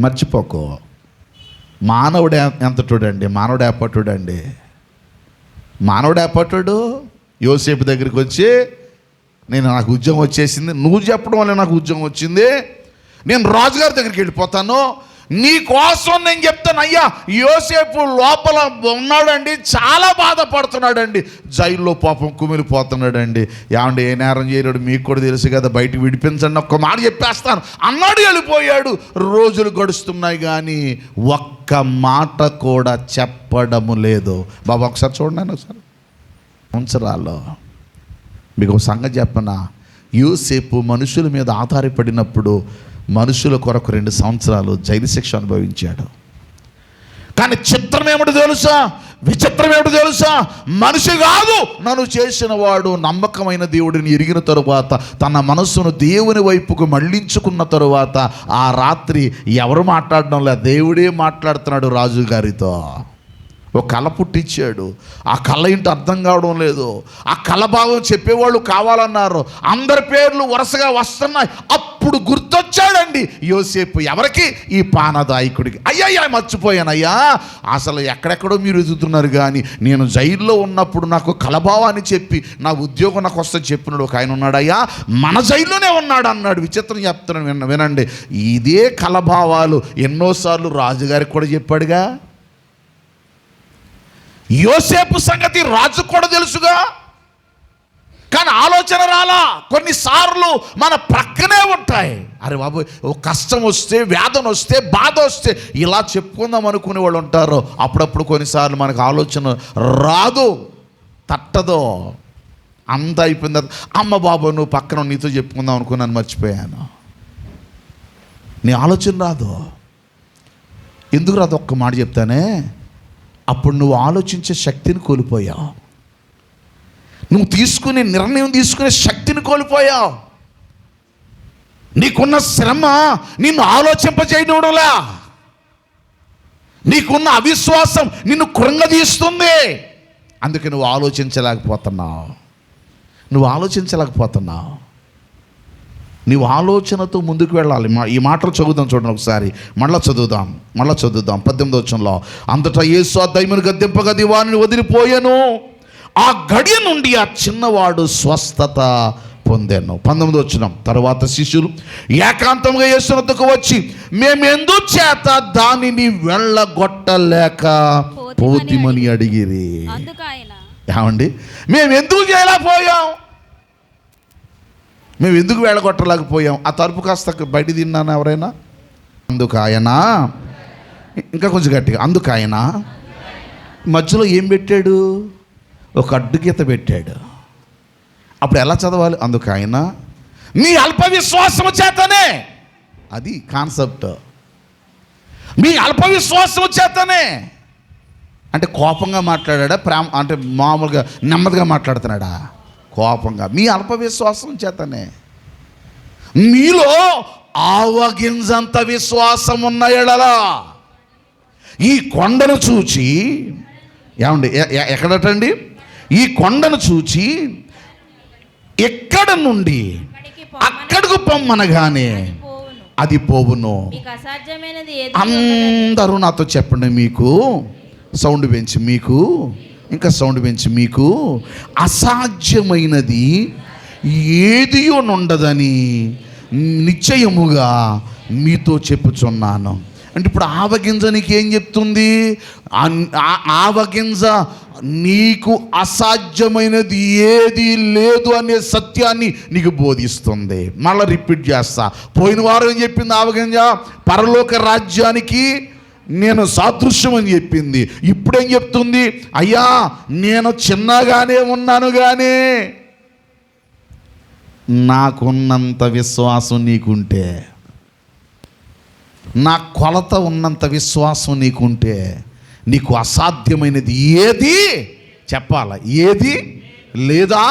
మర్చిపోకు. మానవుడు ఎంతటోడండి, మానవుడు ఏపట్టుడండి. మానవుడు ఏపట్టుడు. యోసేపు దగ్గరికి వచ్చి, నాకు ఉద్యోగం వచ్చేసింది, నువ్వు చెప్పడం వల్ల నాకు ఉద్యోగం వచ్చింది, నేను రాజుగారి దగ్గరికి వెళ్ళిపోతాను, నీ కోసం నేను చెప్తాను. అయ్యా, యోసేపు లోపల ఉన్నాడండి, చాలా బాధపడుతున్నాడండి, జైల్లో పాపం కుమిలిపోతున్నాడండి. ఏమండి, ఏ నేరం చేయలేడు మీకు కూడా తెలుసు కదా, బయటకు విడిపించండి, ఒక్క మాట చెప్పేస్తాను అన్నాడు. వెళ్ళిపోయాడు. రోజులు గడుస్తున్నాయి కానీ ఒక్క మాట కూడా చెప్పడము లేదు. బాబా ఒకసారి చూడండి, ఒకసారి సంవత్సరాల్లో మీకు ఒక సంగతి చెప్పనా? యోసేపు మనుషుల మీద ఆధారపడినప్పుడు మనుషుల కొరకు 2 సంవత్సరాలు జైలు శిక్ష అనుభవించాడు. కానీ చిత్రం ఏమిటో తెలుసా? విచిత్రం ఏమిటో తెలుసా? మనిషి కాదు, నన్ను చేసిన వాడు నమ్మకమైన దేవుడిని ఎరిగిన తరువాత, తన మనస్సును దేవుని వైపుకు మళ్ళించుకున్న తరువాత, ఆ రాత్రి ఎవరు మాట్లాడడం లేదు, దేవుడే మాట్లాడుతున్నాడు రాజుగారితో. ఒక కళ పుట్టించాడు. ఆ కళ ఏంటో అర్థం కావడం లేదు. ఆ కళ భావం చెప్పేవాళ్ళు కావాలన్నారు. అందరి పేర్లు వరుసగా వస్తున్నాయి. అప్పుడు గుర్తొచ్చాడండి యోసేపు. ఎవరికి? ఈ పానదాయకుడికి. అయ్యా మర్చిపోయానయ్యా, అసలు ఎక్కడెక్కడో మీరు ఎదుగుతున్నారు కానీ నేను జైల్లో ఉన్నప్పుడు నాకు కలభావాన్ని చెప్పి నా ఉద్యోగం నాకు వస్తే చెప్పినాడు ఒక ఆయన ఉన్నాడయ్యా, మన జైల్లోనే ఉన్నాడు అన్నాడు. విచిత్రం చెప్తున్నాను, వినండి. ఇదే కలభావాలు ఎన్నోసార్లు రాజుగారికి కూడా చెప్పాడుగా. యోసేపు సంగతి రాజు కూడా తెలుసుగా, కానీ ఆలోచన రాలా. కొన్నిసార్లు మన ప్రక్కనే ఉంటాయి. అరే బాబు, కష్టం వస్తే, వేదన వస్తే, బాధ వస్తే ఇలా చెప్పుకుందాం అనుకునే వాళ్ళు ఉంటారు. అప్పుడప్పుడు కొన్నిసార్లు మనకు ఆలోచన రాదు, తట్టదో, అంత అయిపోయింది. అమ్మ బాబు, నువ్వు పక్కన నీతో చెప్పుకుందాం అనుకున్నాను, మర్చిపోయాను. నీ ఆలోచన రాదు. ఎందుకు రాదు? ఒక్క మాట చెప్తానే. అప్పుడు నువ్వు ఆలోచించే శక్తిని కోల్పోయావు, నువ్వు తీసుకునే నిర్ణయం తీసుకునే శక్తిని కోల్పోయావు. నీకున్న శ్రమ నిన్ను ఆలోచింపజేయడంలా, నీకున్న అవిశ్వాసం నిన్ను కృంగదీస్తుంది. అందుకే నువ్వు ఆలోచించలేకపోతున్నావు. నీవు ఆలోచనతో ముందుకు వెళ్ళాలి. ఈ మాటలు చదువుదాం, చూడండి ఒకసారి, మళ్ళా చదువుదాం 18వ వచనంలో. అంతటా యేసు ఆ దయ్యమును గద్దింపగా దివానిని వదిలిపోయాను. ఆ గడియ నుండి ఆ చిన్నవాడు స్వస్థత పొందాను. 19వ వచనం. తరువాత శిష్యులు ఏకాంతంగా యేసు వద్దకు వచ్చి, మేమెందుచేత దానిని వెళ్ళగొట్టలేక పోతిమని అడిగిరి. ఏమండి, మేము ఎందుకు చేయలేకపోయాం? మేము ఎందుకు వెళ్ళగొట్టలేకపోయాం? ఆ తలుపు కాస్త బయట తిన్నాను ఎవరైనా? అందుకు ఆయన, ఇంకా కొంచెం గట్టిగా, అందుకు ఆయన మధ్యలో ఏం పెట్టాడు? ఒక అడ్డుగీత పెట్టాడు. అప్పుడు ఎలా చదవాలి? అందుకు ఆయన మీ అల్ప విశ్వాసము చేతనే. అది కాన్సెప్ట్. మీ అల్ప విశ్వాసము చేతనే అంటే కోపంగా మాట్లాడా? ప్రేమ అంటే మామూలుగా నెమ్మదిగా మాట్లాడుతున్నాడా? కోపంగా. మీ అల్ప విశ్వాసం చేతనే. మీలో ఆవగింజంత విశ్వాసం ఉన్న ఎడల ఈ కొండను చూచి, ఏమండి ఎక్కడటండి? ఈ కొండను చూచి ఎక్కడ నుండి అక్కడకు పొమ్మనగానే అది పోవును. మీకు అసాధ్యమైనది ఏది అందరూ నాతో చెప్పండి, మీకు సౌండ్ పెంచి, మీకు ఇంకా సౌండ్ పెంచి, మీకు అసాధ్యమైనది ఏదియో నుండదని నిశ్చయముగా మీతో చెప్పుచున్నాను. అంటే ఇప్పుడు ఆవగింజ నీకు ఏం చెప్తుంది? ఆవగింజ నీకు అసాధ్యమైనది ఏది లేదు అనే సత్యాన్ని నీకు బోధిస్తుంది. మళ్ళీ రిపీట్ చేస్తా. పోయిన వారం ఏం చెప్పింది ఆవగింజ? పరలోక రాజ్యానికి నేను సాదృశ్యం అని చెప్పింది. ఇప్పుడేం చెప్తుంది? అయ్యా నేను చిన్నగానే ఉన్నాను, కానీ నాకున్నంత విశ్వాసం నీకుంటే, నా కొలత ఉన్నంత విశ్వాసం నీకుంటే, నీకు అసాధ్యమైనది ఏది చెప్పాలా? ఏది లేదా?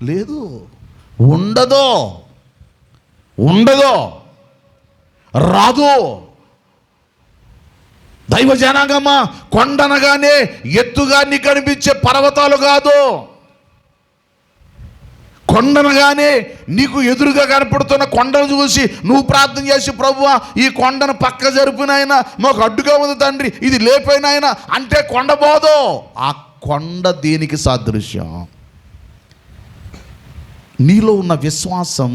లేదు, ఉండదో, ఉండదో, రాదు. దైవ జనాంగమా, కొండనగానే ఎత్తుగా నీకు కనిపించే పర్వతాలు కాదు, కొండనగానే నీకు ఎదురుగా కనపడుతున్న కొండను చూసి నువ్వు ప్రార్థన చేసి, ప్రభువా ఈ కొండను పక్క జరుపునైనా, మాకు అడ్డుగా ఉంది తండ్రి, ఇది లేపైనాయన అంటే కొండ పోదు. ఆ కొండ దేనికి సాదృశ్యం? నీలో ఉన్న విశ్వాసం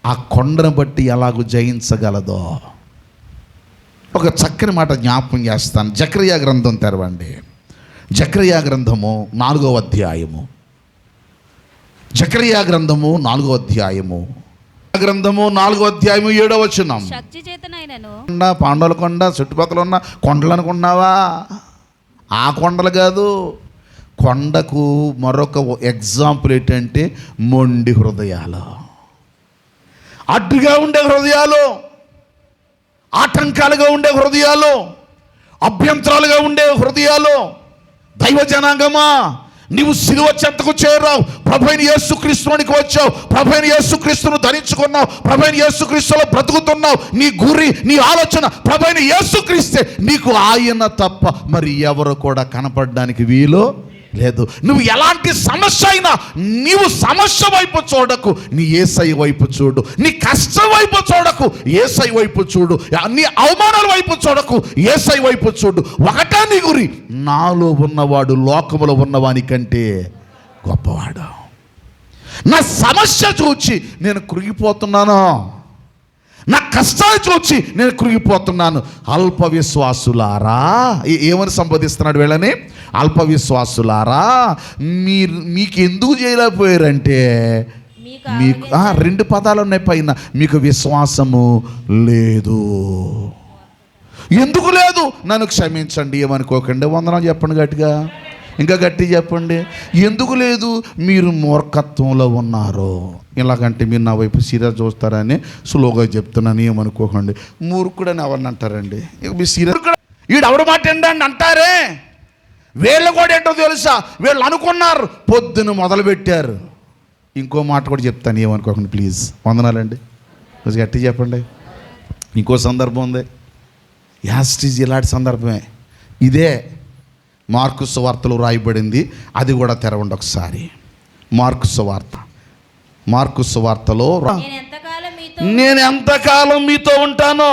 ఆ కొండను బట్టి ఎలాగూ జయించగలదో. ఒక చక్కని మాట జ్ఞాపకం చేస్తాను. జకర్యా గ్రంథం తెరవండి. జకర్యా గ్రంథము 4వ అధ్యాయము. జకర్యా గ్రంథము 4వ అధ్యాయము. గ్రంథము 4వ అధ్యాయము 7వ వచనం. శక్తి చేతనైనను పాండవుల కొండ చుట్టుపక్కల ఉన్న కొండలు అనుకున్నావా? ఆ కొండలు కాదు. కొండకు మరొక ఎగ్జాంపుల్ ఏంటంటే మొండి హృదయాలు, అడ్డుగా ఉండే హృదయాలు, ఆటంకాలుగా ఉండే హృదయాలు, అభ్యంతరాలుగా ఉండే హృదయాలు. దైవ జనాంగమా, నీవు సిలువ చెంతకు చేరావు, ప్రభువైన యేసుక్రీస్తునికి వచ్చావు, ప్రభువైన యేసుక్రీస్తును ధరించుకున్నావు, ప్రభువైన యేసుక్రీస్తులో బ్రతుకుతున్నావు. నీ గురి, నీ ఆలోచన ప్రభువైన యేసుక్రీస్తే. నీకు ఆయన తప్ప మరి ఎవరు కూడా కనపడడానికి వీలు లేదు. నువ్వు ఎలాంటి సమస్య అయినా నీవు సమస్య వైపు చూడకు, నీ యేసయ్య వైపు చూడు. నీ కష్టం వైపు చూడకు, యేసయ్య వైపు చూడు. నీ అవమానాల వైపు చూడకు, యేసయ్య వైపు చూడు. ఒకటే నీ గురి, నాలో ఉన్నవాడు లోకములో ఉన్నవాని కంటే గొప్పవాడు. నా సమస్య చూచి నేను కృంగిపోతున్నాను, నా కష్టాలు చూచి నేను కృంగిపోతున్నాను. అల్ప విశ్వాసులారా, ఏమని సంబోధిస్తున్నాడు వీళ్ళని? అల్ప విశ్వాసులారా, మీకు ఎందుకు చేయలేకపోయారంటే, మీకు 2 పదాలు ఉన్నాయి పైన. మీకు విశ్వాసము లేదు. ఎందుకు లేదు? నన్ను క్షమించండి, ఏమనుకోకండి. వందనం చెప్పండి గట్టిగా, ఇంకా గట్టి చెప్పండి. ఎందుకు లేదు? మీరు మూర్ఖత్వంలో ఉన్నారు. ఇలాగంటే మీరు నా వైపు సీరియస్ చూస్తారని స్లోగా చెప్తున్నాను, ఏమనుకోకండి. మూర్ఖుడని ఎవరిని అంటారండి? ఇక మీ సీరియస్ వీడు ఎవడు మాట ఏంటండి అంటారే. వీళ్ళు కూడా ఏంటో తెలుసా? వీళ్ళు అనుకున్నారు, పొద్దున మొదలుపెట్టారు. ఇంకో మాట కూడా చెప్తాను, ఏమనుకోకండి ప్లీజ్. వందనాలండి, కొంచెం గట్టి చెప్పండి. ఇంకో సందర్భం ఉంది, యాస్టీజ్ ఇలాంటి సందర్భమే. ఇదే మార్కు సువార్తలో రాయబడింది. అది కూడా తెరవండి ఒకసారి. మార్కు సువార్త, మార్కు సువార్తలో నేను ఎంతకాలం మీతో ఉంటానో,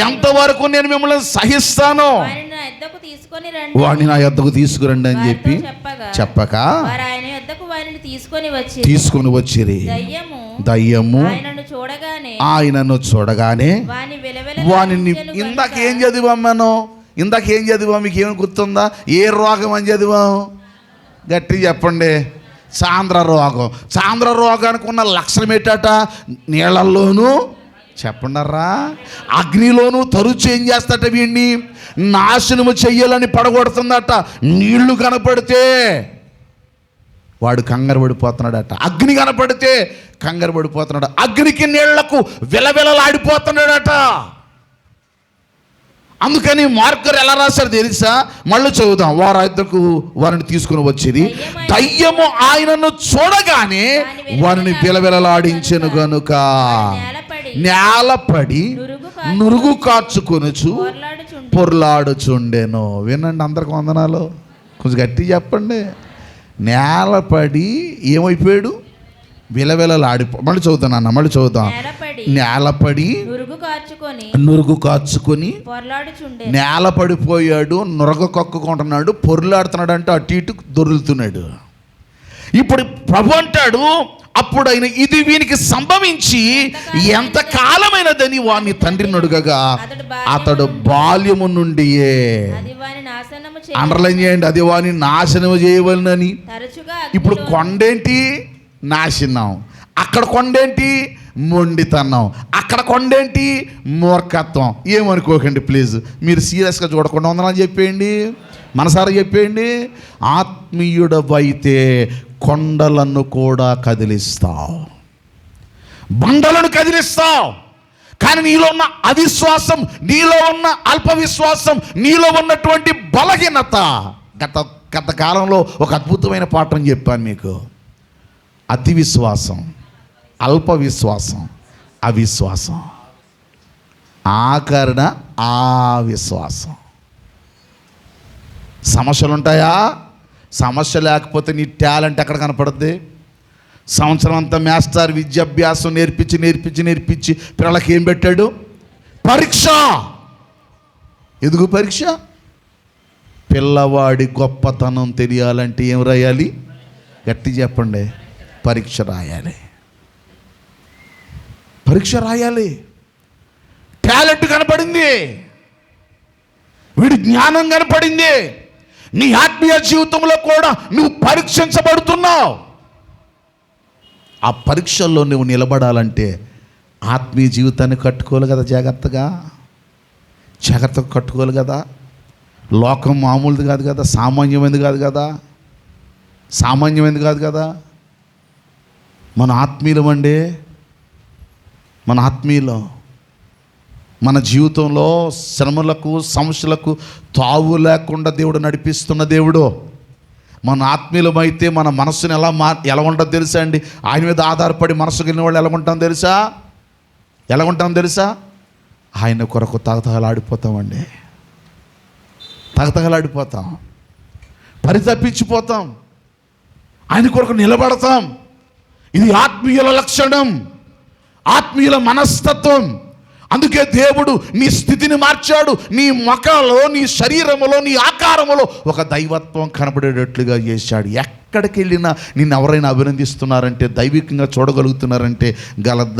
ఎంతవరకు నేను మిమ్మల్ని సహిస్తానో, వాడిని నా యొద్దకు తీసుకురండి అని చెప్పి చెప్పక తీసుకొని వచ్చిరి. దయ్యము ఆయనను చూడగానే వానిని, ఇందాకేం చదివాను, ఇందాకేం చదివాం? మీకు ఏమి గుర్తుందా? ఏ రోగం అని చదివాం? గట్టి చెప్పండి. సాంద్ర రోగం. సాంద్ర రోగానికి ఉన్న లక్షణం ఏంటట? నీళ్ళల్లోనూ, చెప్పండరా, అగ్నిలోనూ తరచు ఏం చేస్తట? వీడిని నాశనము చెయ్యాలని పడగొడుతుందట. నీళ్లు కనపడితే వాడు కంగారు పడిపోతున్నాడట. అగ్ని కనపడితే కంగారు పడిపోతున్నాడు. అగ్నికి నీళ్లకు విలవిలలాడిపోతున్నాడట. అందుకని మార్కర్ ఎలా రాశారు తెలుసా? మళ్ళీ చదువుదాం. వారిని తీసుకుని వచ్చింది. దయ్యము ఆయనను చూడగానే వారిని విలవిలలాడించెను గనుక నేలపడి నురుగు కార్చుకొనుచు పొర్లాడుచుండెను. వినండి, అందరికి వందనాలు. కొంచెం గట్టి చెప్పండి. నేలపడి ఏమైపోయాడు? మళ్ళీ చదువుతాను, మళ్ళీ చదువుతాం. నేలపడి నురుగు కార్చుకొని నేల పడిపోయాడు, నురగ కక్కుకుంటున్నాడు, పొరులాడుతున్నాడు, అంటే అటు ఇటు దొరుకుతున్నాడు. ఇప్పుడు ప్రభు అంటాడు, అప్పుడు ఆయన ఇది వీనికి సంభవించి ఎంత కాలమైనదని వాని తండ్రిని అడుగగా అతడు బాల్యము నుండియే, అండర్లైన్ చేయండి, అది వాని నాశనము చేయవలనని. ఇప్పుడు కొండేంటి? నాశనం. అక్కడ కొండేంటి? మొండితనం. అక్కడ కొండేంటి? మూర్ఖత్వం. ఏమనుకోకండి ప్లీజ్, మీరు సీరియస్గా చూడకుండా ఉందని చెప్పేయండి, మనసారా చెప్పేయండి. ఆత్మీయుడవైతే కొండలను కూడా కదిలిస్తావు, బండలను కదిలిస్తావు. కానీ నీలో ఉన్న అవిశ్వాసం, నీలో ఉన్న అల్ప విశ్వాసం, నీలో ఉన్నటువంటి బలహీనత. గత కాలంలో ఒక అద్భుతమైన పాఠం చెప్పాను మీకు. అతి విశ్వాసం, అల్ప విశ్వాసం, అవిశ్వాసం, ఆకరణ విశ్వాసం. సమస్యలు ఉంటాయా? సమస్య లేకపోతే నీ టాలెంట్ ఎక్కడ కనపడుద్ది? సంవత్సరం అంతా మాస్టర్ విద్యాభ్యాసం నేర్పించి పిల్లలకి ఏం పెట్టాడు? పరీక్ష. ఎందుకు పరీక్ష? పిల్లవాడి గొప్పతనం తెలియాలంటే ఏం రాయాలి? గట్టి చెప్పండి, పరీక్ష రాయాలి. పరీక్ష రాయాలి. టాలెంట్ కనపడింది, వీడి జ్ఞానం కనపడింది. నీ ఆత్మీయ జీవితంలో కూడా నువ్వు పరీక్షించబడుతున్నావు. ఆ పరీక్షల్లో నువ్వు నిలబడాలంటే ఆత్మీయ జీవితాన్ని కట్టుకోవాలి కదా, జాగ్రత్తగా కట్టుకోవాలి కదా. లోకం మామూలుది కాదు కదా, సామాన్యమైనది కాదు కదా. మన ఆత్మీయులం అండి, మన ఆత్మీయులం. మన జీవితంలో శ్రమలకు సమస్యలకు తావు లేకుండా దేవుడు నడిపిస్తున్న దేవుడు. మన ఆత్మీయులమైతే మన మనస్సుని ఎలా ఉంటుందో తెలుసా అండి? ఆయన మీద ఆధారపడి మనసు కలిగిన వాళ్ళు ఎలా ఉంటాం తెలుసా? ఆయన కొరకు తగతగలాడిపోతామండి, పరితపించిపోతాం, ఆయన కొరకు నిలబడతాం. ఇది ఆత్మీయుల లక్షణం, ఆత్మీయుల మనస్తత్వం. అందుకే దేవుడు నీ స్థితిని మార్చాడు. నీ ముఖంలో, నీ శరీరములో, నీ ఆకారములో ఒక దైవత్వం కనబడేటట్లుగా చేశాడు. ఎక్కడికి వెళ్ళినా నిన్ను ఎవరైనా అభినందిస్తున్నారంటే, దైవికంగా చూడగలుగుతున్నారంటే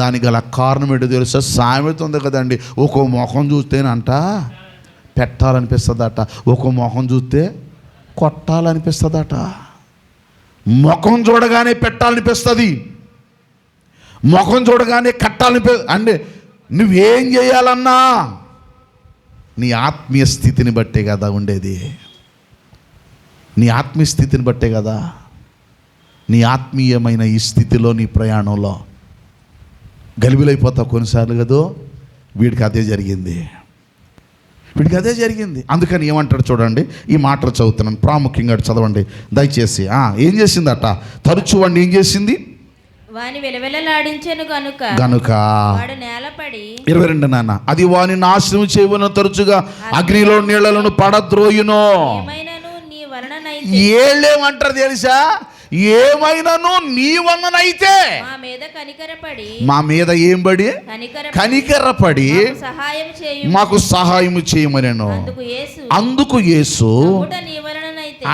దానికి గల కారణం ఏంటో తెలుసా? సామెత ఉంది కదండి, ఒక్కో ముఖం చూస్తేనంట పెట్టాలనిపిస్తుందట, ఒక్కో ముఖం చూస్తే కొట్టాలనిపిస్తుందట. ముఖం చూడగానే పెట్టాలనిపిస్తుంది, ముఖం చూడగానే అంటే నువ్వేం చేయాలన్నా నీ ఆత్మీయ స్థితిని బట్టే కదా ఉండేది. నీ ఆత్మీయ స్థితిని బట్టే కదా. నీ ఆత్మీయమైన ఈ స్థితిలో, నీ ప్రయాణంలో గలిబిలైపోతావు కొన్నిసార్లు కదో. వీడికి అదే జరిగింది. అందుకని ఏమంటాడు చూడండి, ఈ మాటలు చదువుతున్నాను, ప్రాముఖ్యంగా చదవండి దయచేసి. ఏం చేసిందట? తరచు వాడిని ఏం చేసింది? వాని వెలవెలలాడించెను గనుక వాడు నేలపడి. 22 నాన్న, అది వాని నాశనం చేయవలన తరచుగా అగ్నిలో నీళ్లను పడద్రోయును. ఏళ్ళేమంటారు తెలుసా? ఏమైనాను నీ వలనైతే మా మీద ఏం పడి కనికరపడి మాకు సహాయం చేయమనేను. అందుకు యేసు,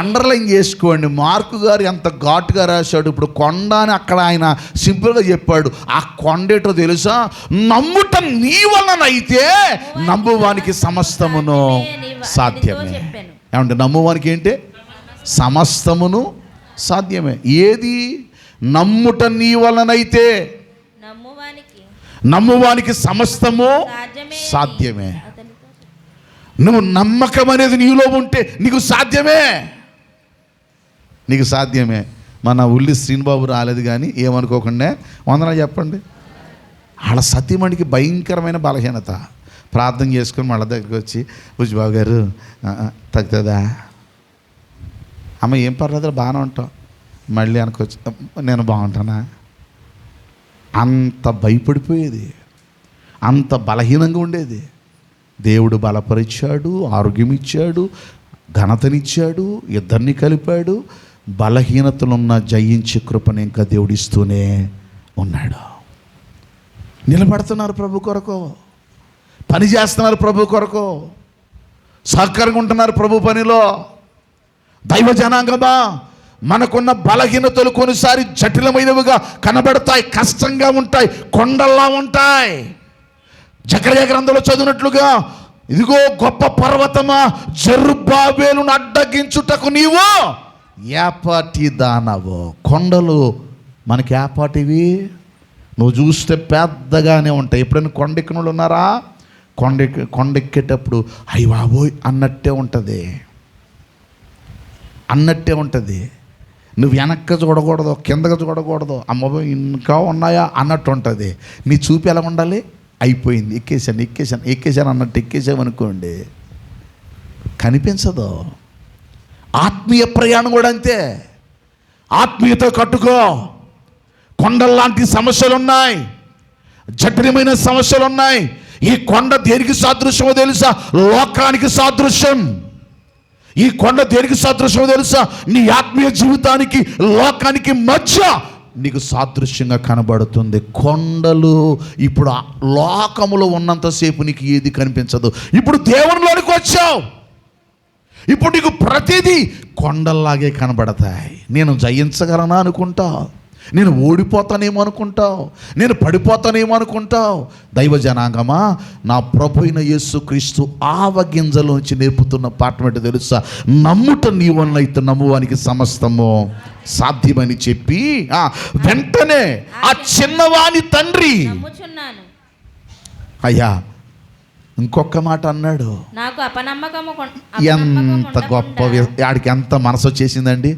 అండర్లైన్ చేసుకోండి, మార్కు గారు ఎంత ఘాటుగా రాశాడు. ఇప్పుడు కొండ అని అక్కడ ఆయన సింపుల్గా చెప్పాడు. ఆ కొండేటో తెలుసా? నమ్ముట నీ వలనైతే నమ్మువానికి సమస్తమును సాధ్యమే. ఏమంటే నమ్మువానికి ఏంటి? సమస్తమును సాధ్యమే. ఏది? నమ్ముట నీ వలనైతే నమ్మువానికి సమస్తము సాధ్యమే. నువ్వు నమ్మకం అనేది నీలో ఉంటే నీకు సాధ్యమే. మన ఉల్లి శ్రీనిబాబు రాలేదు కానీ ఏమనుకోకుండా వందనాలు చెప్పండి. వాళ్ళ సతీమణికి భయంకరమైన బలహీనత. ప్రార్థన చేసుకుని వాళ్ళ దగ్గరికి వచ్చి, బుజ్జిబాబు గారు తగ్గుతుందా? అమ్మ ఏం పర్లేదు, బాగానే ఉంటావు. మళ్ళీ అనుకోవచ్చు, నేను బాగుంటానా? అంత భయపడిపోయేది, అంత బలహీనంగా ఉండేది. దేవుడు బలపరిచాడు, ఆరోగ్యం ఇచ్చాడు, ఘనతనిచ్చాడు, ఇద్దరిని కలిపాడు. బలహీనతలున్న జయించే కృపను ఇంకా దేవుడిస్తూనే ఉన్నాడు. నిలబడుతున్నారు ప్రభు కొరకు, పని చేస్తున్నారు ప్రభు కొరకు, సహకారంగా ఉంటున్నారు ప్రభు పనిలో. దైవ జనాంగమా, మనకున్న బలహీనతలు కొన్నిసారి జటిలమైనవిగా కనబడతాయి, కష్టంగా ఉంటాయి, కొండల్లా ఉంటాయి. జకర్యా గ్రంథంలో చదివినట్లుగా, ఇదిగో గొప్ప పర్వతమా, జెరుబ్బాబేలును అడ్డగించుటకు నీవు ఏపాటి దానవు. కొండలు మనకి ఏపాటివి, నువ్వు చూస్తే పెద్దగానే ఉంటాయి. ఎప్పుడైనా కొండెక్కిన వాళ్ళు ఉన్నారా? కొండెక్కేటప్పుడు అయ్య బాబోయ్ అన్నట్టే ఉంటుంది, అన్నట్టే ఉంటుంది. నువ్వు వెనక్కి చూడకూడదు, కిందకి చూడకూడదు, అమ్మబో ఇంకా ఉన్నాయా అన్నట్టు ఉంటుంది. నీ చూపు ఎలా ఉండాలి? అయిపోయింది, ఎక్కేసాను అన్నట్టు ఎక్కేసామనుకోండి, కనిపించదు. ఆత్మీయ ప్రయాణం కూడా అంతే. ఆత్మీయత కట్టుకో. కొండల్లాంటి సమస్యలు ఉన్నాయి, జటిలమైన సమస్యలు ఉన్నాయి. ఈ కొండ దేనికి సాదృశ్యమో తెలుసా? లోకానికి సాదృశ్యం. ఈ కొండ దేనికి సాదృశ్యమో తెలుసా? నీ ఆత్మీయ జీవితానికి, లోకానికి మధ్య నీకు సాదృశ్యంగా కనబడుతుంది. కొండలు ఇప్పుడు లోకములో ఉన్నంతసేపు నీకు ఏది కనిపించదు. ఇప్పుడు దేవునిలోనికి వచ్చావు, ఇప్పుడు నీకు ప్రతిదీ కొండల్లాగే కనబడతాయి. నేను జయించగలనా అనుకుంటావు, నేను ఓడిపోతానేమో అనుకుంటావు, నేను పడిపోతానేమో అనుకుంటావు. దైవ జనాంగమా, నా ప్రభు అయిన యేసుక్రీస్తు ఆవగింజలోంచి నేర్పుతున్న పాఠం ఏంటో తెలుసా? నమ్ముట నీ వలన అయితే నమ్మువానికి సమస్తము సాధ్యమని చెప్పి వెంటనే ఆ చిన్నవాని తండ్రి, అయ్యా ఇంకొక మాట అన్నాడు. నాకు అపనమ్మకము ఎంత గొప్ప, ఆడికి ఎంత మనసు వచ్చేసిందండి.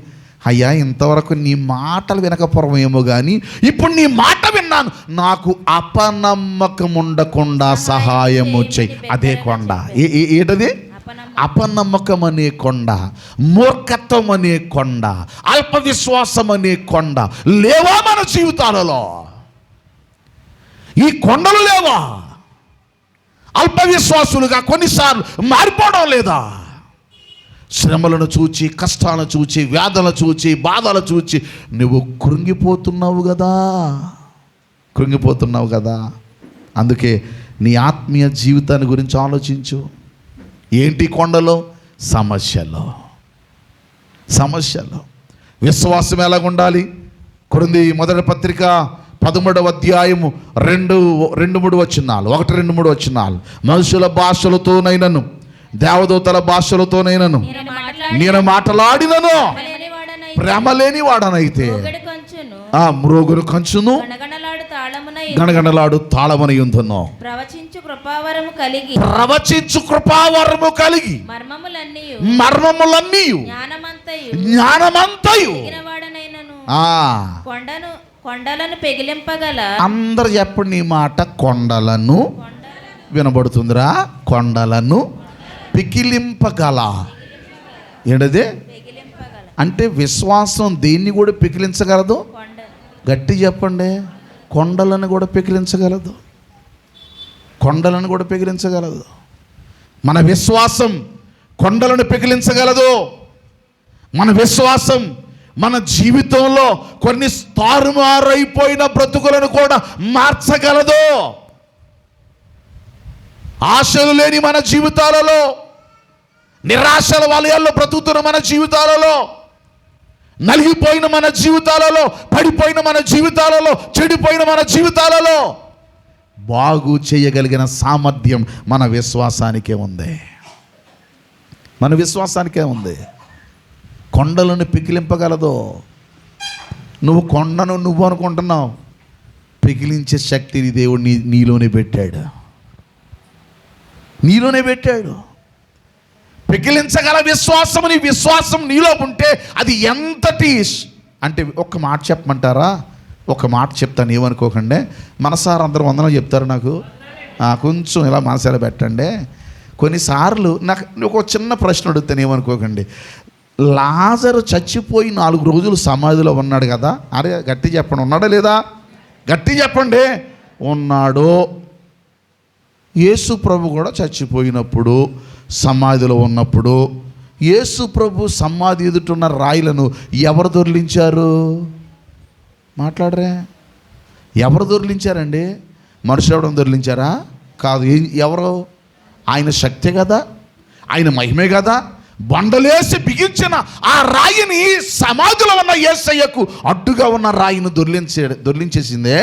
అయ్యా ఇంతవరకు నీ మాటలు వినకపోవడమేమో కానీ ఇప్పుడు నీ మాట విన్నాను, నాకు అపనమ్మకం ఉండకుండా సహాయము చెయ్యి. అదే కొండ. ఏంటది? అపనమ్మకం అనే కొండ, మూర్ఖత్వం అనే కొండ, అల్ప విశ్వాసం అనే కొండ లేవా మన జీవితాలలో? ఈ కొండలు లేవా? అల్ప విశ్వాసులుగా కొన్నిసార్లు మారిపోవడం లేదా? శ్రమలను చూచి, కష్టాలను చూచి, వ్యాధులను చూచి, బాధలు చూచి నువ్వు కృంగిపోతున్నావు కదా. అందుకే నీ ఆత్మీయ జీవితాన్ని గురించి ఆలోచించు. ఏంటి కొండలో? సమస్యలు. విశ్వాసం ఎలాగుండాలి? కొరింథీ మొదటి పత్రిక 13వ అధ్యాయము 2-3 వచనాలు, 1-2-3 వచనాలు. మనుషుల భాషలతోనైనను దేవదూతల భాషలతోనైనను నేను మాట్లాడినను ప్రేమ లేని వాడనైతే మ్రోగురు కంచును గణగణలాడు తాళమని ఉందును. ప్రవచించు కృపావరము కలిగి మర్మములన్నీ జ్ఞానమంతయు కొండలను పెగిలింపగల. అందరు చెప్పండి ఈ మాట. కొండలను వినబడుతుందిరా? కొండలను పికిలింపగల. ఏంటది? అంటే విశ్వాసం దేన్ని కూడా పికిలించగలదు? గట్టి చెప్పండి. కొండలను కూడా పికిలించగలదు. మన విశ్వాసం కొండలను పికిలించగలదు. మన విశ్వాసం మన జీవితంలో కొన్ని తారుమారైపోయిన బ్రతుకులను కూడా మార్చగలదు. ఆశలు లేని మన జీవితాలలో, నిరాశల వలయాల్లో బ్రతుకుతున్న మన జీవితాలలో, నలిగిపోయిన మన జీవితాలలో, పడిపోయిన మన జీవితాలలో, చెడిపోయిన మన జీవితాలలో బాగు చేయగలిగిన సామర్థ్యం మన విశ్వాసానికే ఉంది. కొండలను పికిలింపగలదు. నువ్వు కొండను నువ్వు అనుకుంటున్నావు, పికిలించే శక్తిని దేవుడు నీలోనే పెట్టాడు. పికిలించగల విశ్వాసం నీలో ఉంటే అది ఎంతటి అంటే ఒక్క మాట చెప్పమంటారా? ఒక మాట చెప్తాను, ఏమనుకోకండి. మనసారా అందరూ వందనం చెప్తారు నాకు. కొంచెం ఇలా మనసారా పెట్టండి. కొన్నిసార్లు నాకు ఒక చిన్న ప్రశ్న అడుగుతాను, ఏమనుకోకండి. లాజరు చచ్చిపోయి 4 రోజులు సమాధిలో ఉన్నాడు కదా. అరే గట్టి చెప్పండి, ఉన్నాడా లేదా? గట్టి చెప్పండి. ఉన్నాడు. యేసు ప్రభు కూడా చచ్చిపోయినప్పుడు, సమాధిలో ఉన్నప్పుడు యేసు ప్రభు సమాధి ఎదుటున్న రాయిలను ఎవరు దొర్లించారు? మాట్లాడరే. ఎవరు దొర్లించారండి? మనుషులు ఎవడం దొర్లించారా? కాదు. ఎవరు? ఆయన శక్తే కదా, ఆయన మహిమే కదా. బండలేసి బిగించిన ఆ రాయిని సమాధిలో ఉన్న యేసయ్యకు అడ్డుగా ఉన్న రాయిని దొర్లించేసిందే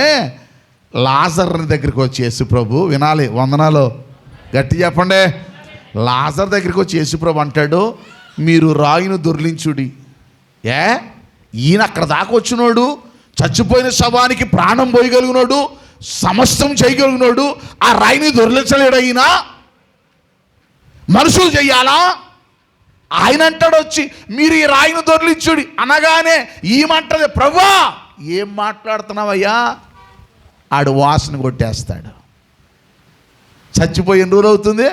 లాజర్ దగ్గరికి వచ్చి యేసు ప్రభు. వినాలి, వందనాలు గట్టి చెప్పండి. లాజర్ దగ్గరికి వచ్చి యేసు ప్రభు అంటాడు, మీరు రాయిని దొర్లించుడి. ఈయన అక్కడ దాకా వచ్చినోడు, చచ్చిపోయిన శవానికి ప్రాణం పోయగలిగినోడు, సమస్తం చేయగలిగినోడు, ఆ రాయిని దొర్లించలేడు. అయినా మనుషులు చెయ్యాలా? ఆయన అంటాడు వచ్చి, మీరు ఈ రాయిని దొర్లించుడి అనగానే ఈమంటది, ప్రభువా ఏం మాట్లాడుతున్నావయ్యా? ఆడు వాసన కొట్టేస్తాడు. చచ్చిపోయి ఎన్ని రోజులు అవుతుంది?